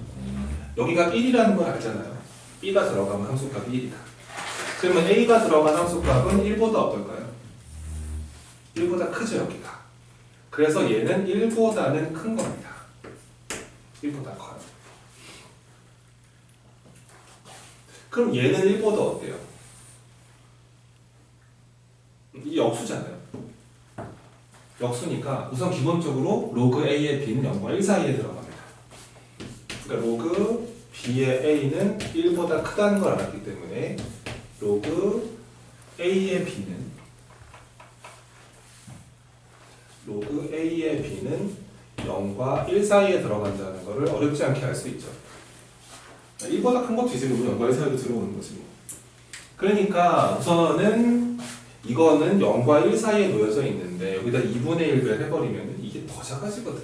여기가 1이라는 걸 알잖아요. b가 들어가면 함수값이 1이다. 그러면 a가 들어간 함수값은 1보다 어떨까요? 1보다 크죠 여기가. 그래서 얘는 1보다는 큰 겁니다. 1보다 커요. 그럼 얘는 1보다 어때요? 이 역수잖아요. 역수니까 우선 기본적으로 로그 a의 b는 0과 1 사이에 들어갑니다. 그러니까 로그 b의 a는 1보다 크다는 걸 알았기 때문에 로그 a의 b는 0과 1 사이에 들어간다는 것을 어렵지 않게 알 수 있죠. 1보다 큰 것도 이제 0과 1 사이로 들어오는 거지 뭐. 그러니까 우선은 이거는 0과 1 사이에 놓여져 있는데 여기다 2분의 1을 해버리면 이게 더 작아지거든.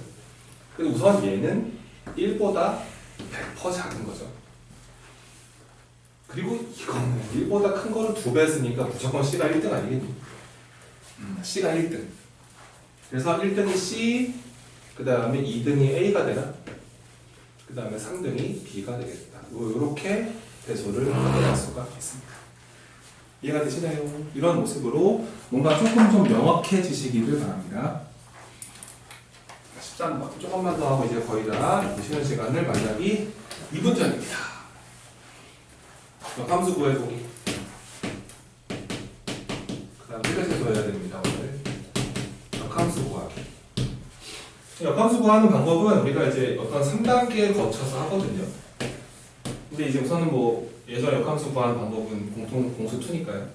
그래서 우선 얘는 1보다 100% 작은 거죠. 그리고 이거는 1보다 큰 거를 2배 쓰니까 무조건 C가 1등 아니겠니? C가 1등. 그래서 1등이 C, 그 다음에 2등이 A가 되나? 그 다음에 3등이 B가 되겠다. 이렇게 배수를 확인할 수가 있습니다. 이해가 되시나요? 이런 모습으로 뭔가 조금 좀 명확해지시기를 바랍니다. 13번 조금만 더 하고 이제 거의 다 쉬는 시간을 만나기 2분 전입니다. 역함수 구해보기. 그 다음 끝에서 해야 됩니다. 오늘 역함수 구하기. 역함수 구하는 방법은 우리가 이제 어떤 3단계에 거쳐서 하거든요. 근데 이제 우선은 뭐 예전에 역함수 구하는 방법은 공통 공수 2니까요.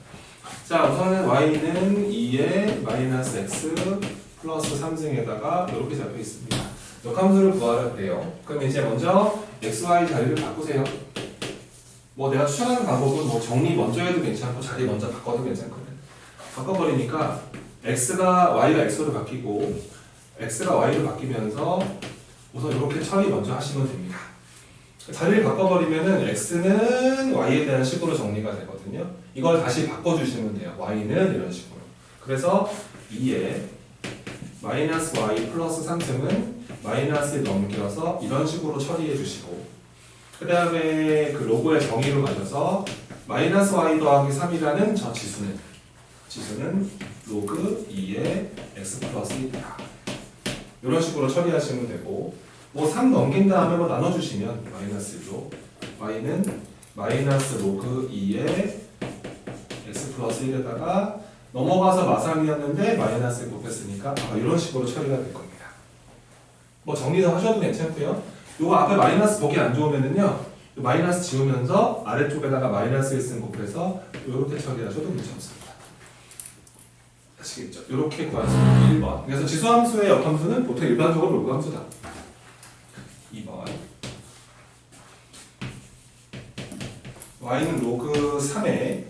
자, 우선은 y는 2에 마이너스 x 플러스 3승에다가 이렇게 잡혀 있습니다. 역함수를 구하라 그래요. 그럼 이제 먼저 x, y 자리를 바꾸세요. 뭐 내가 추천하는 방법은 뭐 정리 먼저 해도 괜찮고 자리 먼저 바꿔도 괜찮거든. 바꿔버리니까 y가 x로 바뀌고 x가 y로 바뀌면서 우선 이렇게 처리 먼저 하시면 됩니다. 자리를 바꿔버리면은 x는 y에 대한 식으로 정리가 되거든요. 이걸 다시 바꿔주시면 돼요. y는 이런 식으로. 그래서 2에 마이너스 y 플러스 3승은 마이너스에 넘겨서 이런 식으로 처리해 주시고 그 다음에 그 로그의 정의로 가셔서 마이너스 y 더하기 3이라는 저 지수는 로그 2의 x 플러스 1이다. 이런 식으로 처리하시면 되고 뭐 3 넘긴 다음에 뭐 나눠주시면 마이너스 1로 y는 마이너스 로그 2의 x 플러스 1에다가 넘어가서 마상이었는데 마이너스 곱했으니까 이런 식으로 처리가 될 겁니다. 뭐 정리도 하셔도 괜찮고요. 요거 앞에 마이너스 보기 안 좋으면은요 마이너스 지우면서 아래쪽에다가 마이너스 1승 곱해서 이렇게 처리하셔도 괜찮습니다. 아시겠죠? 이렇게 구하시면 1번. 그래서 지수함수의 역함수는 보통 일반적으로 로그 함수다. 2번 y는 로그 3에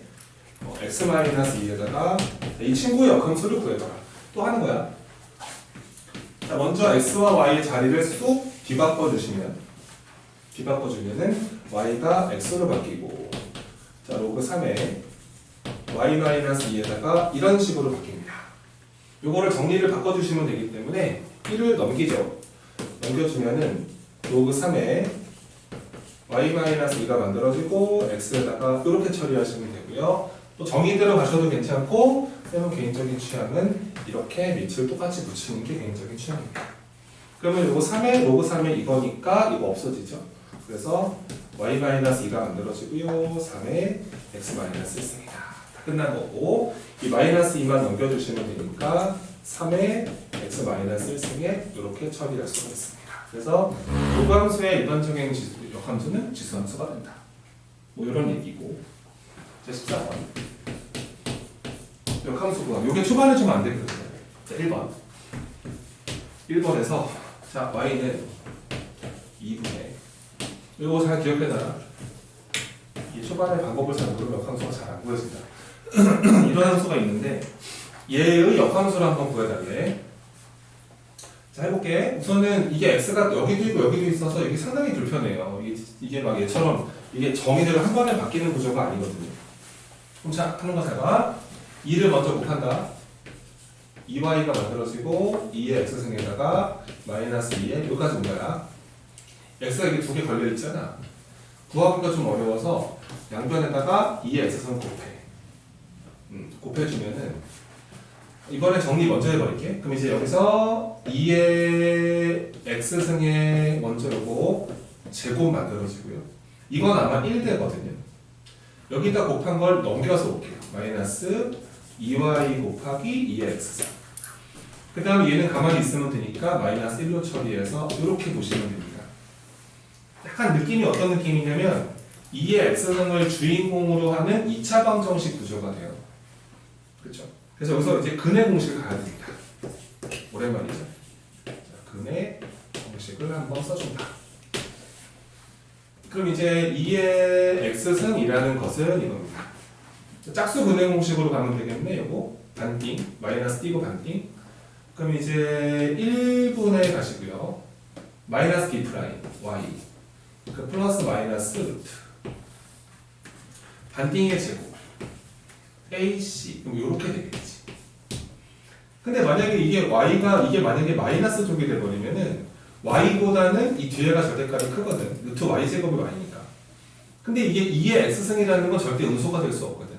x-2에다가 이 친구의 역함수를 구해봐라. 또 하는 거야. 자, 먼저 x와 y의 자리를 쑥 뒤바꿔주면은 y가 x로 바뀌고 자 로그 3에 y-2에다가 이런 식으로 바뀝니다. 요거를 정리를 바꿔주시면 되기 때문에 1을 넘기죠. 넘겨주면은 로그 3에 y-2가 만들어지고 x에다가 이렇게 처리하시면 되고요. 또 정의대로 가셔도 괜찮고 쌤은 개인적인 취향은 이렇게 밑을 똑같이 붙이는 게 개인적인 취향입니다. 그러면 요거 3에 로그 3에 이거니까 이거 없어지죠. 그래서 y-2가 만들어지고요. 3의 x-1승이다. 다 끝난 거고 이 -2만 넘겨주시면 되니까 3의 x-1승에 이렇게 처리할 수가 있습니다. 그래서 요함수의 일반적인 역함수는 지수함수가 된다. 뭐 이런 얘기고. 자, 14번. 역함수 구함. 요게 초반에 주면 안 되거든요. 자, 1번. 1번에서 자, y는 2분의 이거 잘 기억해놔라. 이 초반에 방법을 잘 모르면 역함수가 잘 안 구해진다. 이런 함수가 있는데 얘의 역함수를 한번 구해달래. 자, 해볼게. 우선은 이게 x가 여기도 있고 여기도 있어서 이게 상당히 불편해요. 이게 막 얘처럼 이게 정의대로 한 번에 바뀌는 구조가 아니거든요. 그럼 자, 하는 거 잘 봐. 2를 먼저 곱한다. 2y가 만들어지고 2의 x승에다가 -2에 여기까지 온 거야. x가 이게 두 개 걸려 있잖아. 구하기가 좀 어려워서 양변에다가 2의 x승을 곱해. 곱해주면은 이번에 정리 먼저 해버릴게. 그럼 이제 여기서 2의 x승에 먼저 요거 제곱 만들어지고요. 이건 아마 1 되거든요. 여기다 곱한 걸 넘겨서 올게요. -2y 곱하기 2의 x승. 그 다음에 얘는 가만히 있으면 되니까 -1로 처리해서 이렇게 보시면 됩니다. 약간 느낌이 어떤 느낌이냐면 2의 x승을 주인공으로 하는 2차 방정식 구조가 돼요. 그렇죠? 그래서 여기서 이제 근의 공식을 가야 됩니다. 오랜만이죠? 자, 근의 공식을 한번 써준다. 그럼 이제 2의 x승이라는 것은 이겁니다. 짝수 근의 공식으로 가면 되겠네. 요거 반띵, -d고 반띵. 그럼 이제 1분에 가시고요. -b 프라임 y 그 플러스 마이너스 루트 반띵의 제곱 ac 그럼 이렇게 되겠지. 근데 만약에 이게 만약에 마이너스 쪽이 돼버리면은 y보다는 이 뒤에가 절대값이 크거든. 루트 y 제곱이 y니까. 근데 이게 2의 x승이라는 건 절대 음수가 될 수 없거든.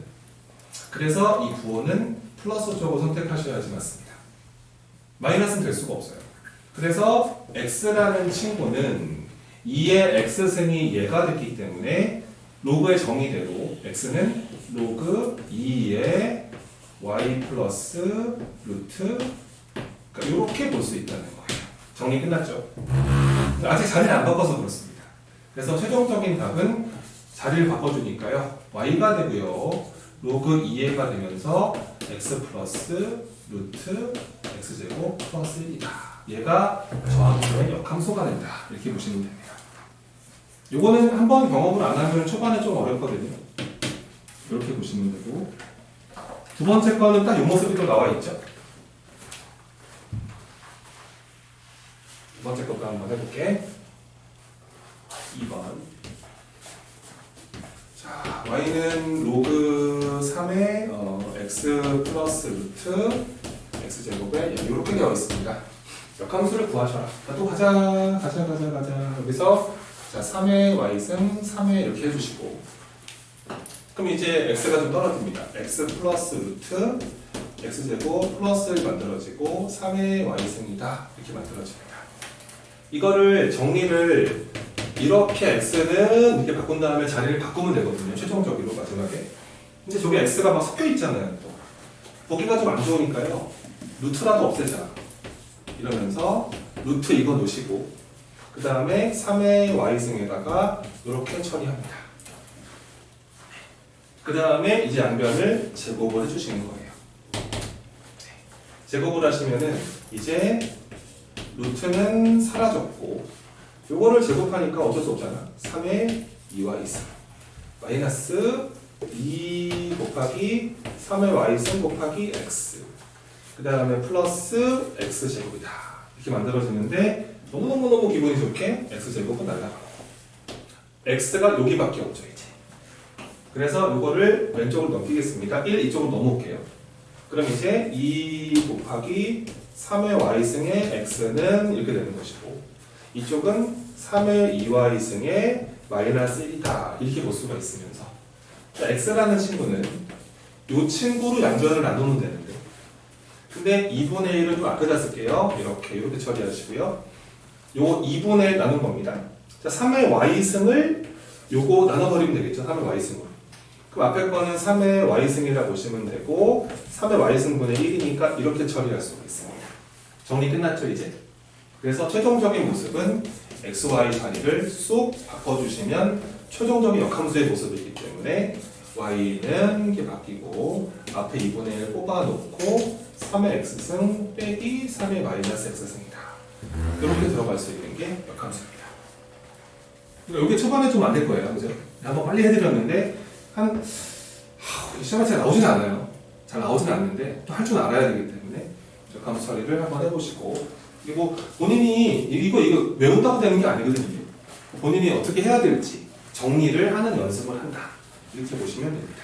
그래서 이 구호는 플러스 쪽을 선택하셔야지 맞습니다. 마이너스는 될 수가 없어요. 그래서 x라는 친구는 2의 x승이 얘가 됐기 때문에 로그의 정의대로 x는 로그 2의 y 플러스 루트 이렇게 볼 수 있다는 거예요. 정리 끝났죠? 아직 자리를 안 바꿔서 그렇습니다. 그래서 최종적인 답은 자리를 바꿔주니까요. y가 되고요. 로그 2a가 되면서 x 플러스 루트 x제곱 플러스 1이다. 얘가 저항수의 역함수가 된다. 이렇게 보시면 됩니다. 요거는 한번 경험을 안 하면 초반에 좀 어렵거든요. 이렇게 보시면 되고 두 번째 거는 딱 이 모습이 또 나와 있죠. 두 번째 것도 한번 해볼게. 2번. 자, y는 로그 3의 x 플러스 루트 x제곱에 이렇게 되어 있습니다. 역함수를 구하셔라. 자, 또 가자. 여기서 자, 3의 y승 3의 이렇게 해주시고 그럼 이제 x가 좀 떨어집니다. x 플러스 루트 x제곱 플러스를 만들어지고 3의 y승이다. 이렇게 만들어집니다. 이거를 정리를 이렇게 x는 이렇게 바꾼 다음에 자리를 바꾸면 되거든요. 최종적으로 마지막에. 근데 저기 x가 막 섞여 있잖아요. 또. 보기가 좀 안 좋으니까요. 루트라도 없애자. 이러면서 루트 이거 놓으시고 그 다음에 3의 y승에다가 이렇게 처리합니다. 그 다음에 이제 양변을 제곱을 해주시는 거예요. 제곱을 하시면은 이제 루트는 사라졌고 요거를 제곱하니까 어쩔 수 없잖아. 3의 2y승 마이너스 2 곱하기 3의 y승 곱하기 x 그 다음에 플러스 x제곱이다. 이렇게 만들어지는데 너무너무 기분이 좋게 x제곱은 날라가고 x가 여기밖에 없죠 이제. 그래서 이거를 왼쪽으로 넘기겠습니다. 1 이쪽으로 넘어올게요. 그럼 이제 2 곱하기 3의 y승의 x는 이렇게 되는 것이고 이쪽은 3의 2y승의 마이너스 1이다. 이렇게 볼 수가 있으면서 자, x라는 친구는 이 친구로 양변을 나누면 되는데 근데 2분의 1은 좀 아껴다 쓸게요. 이렇게 처리하시고요. 요 2분의 1 나눈 겁니다. 자, 3의 y승을 요거 나눠버리면 되겠죠. 3의 y승으로. 그럼 앞에 거는 3의 y승이라 보시면 되고 3의 y승분의 1이니까 이렇게 처리할 수가 있습니다. 정리 끝났죠 이제? 그래서 최종적인 모습은 xy 자리를 쏙 바꿔주시면 최종적인 역함수의 모습이기 때문에 y는 이렇게 바뀌고 앞에 2분의 1 뽑아놓고 3의 x승 빼기 3의 마이너스 x승이다. 이렇게 들어갈 수 있는 게 역함수입니다. 그러니까 이게 초반에 좀 안 될 거예요. 그죠? 한번 빨리 해드렸는데 시험에 잘 나오진 않아요. 잘 나오진 않는데 또 할 줄 알아야 되기 때문에 역함수 처리를 한번 해보시고 그리고 본인이 이거 외운다고 되는 게 아니거든요. 본인이 어떻게 해야 될지 정리를 하는 연습을 한다. 이렇게 보시면 됩니다.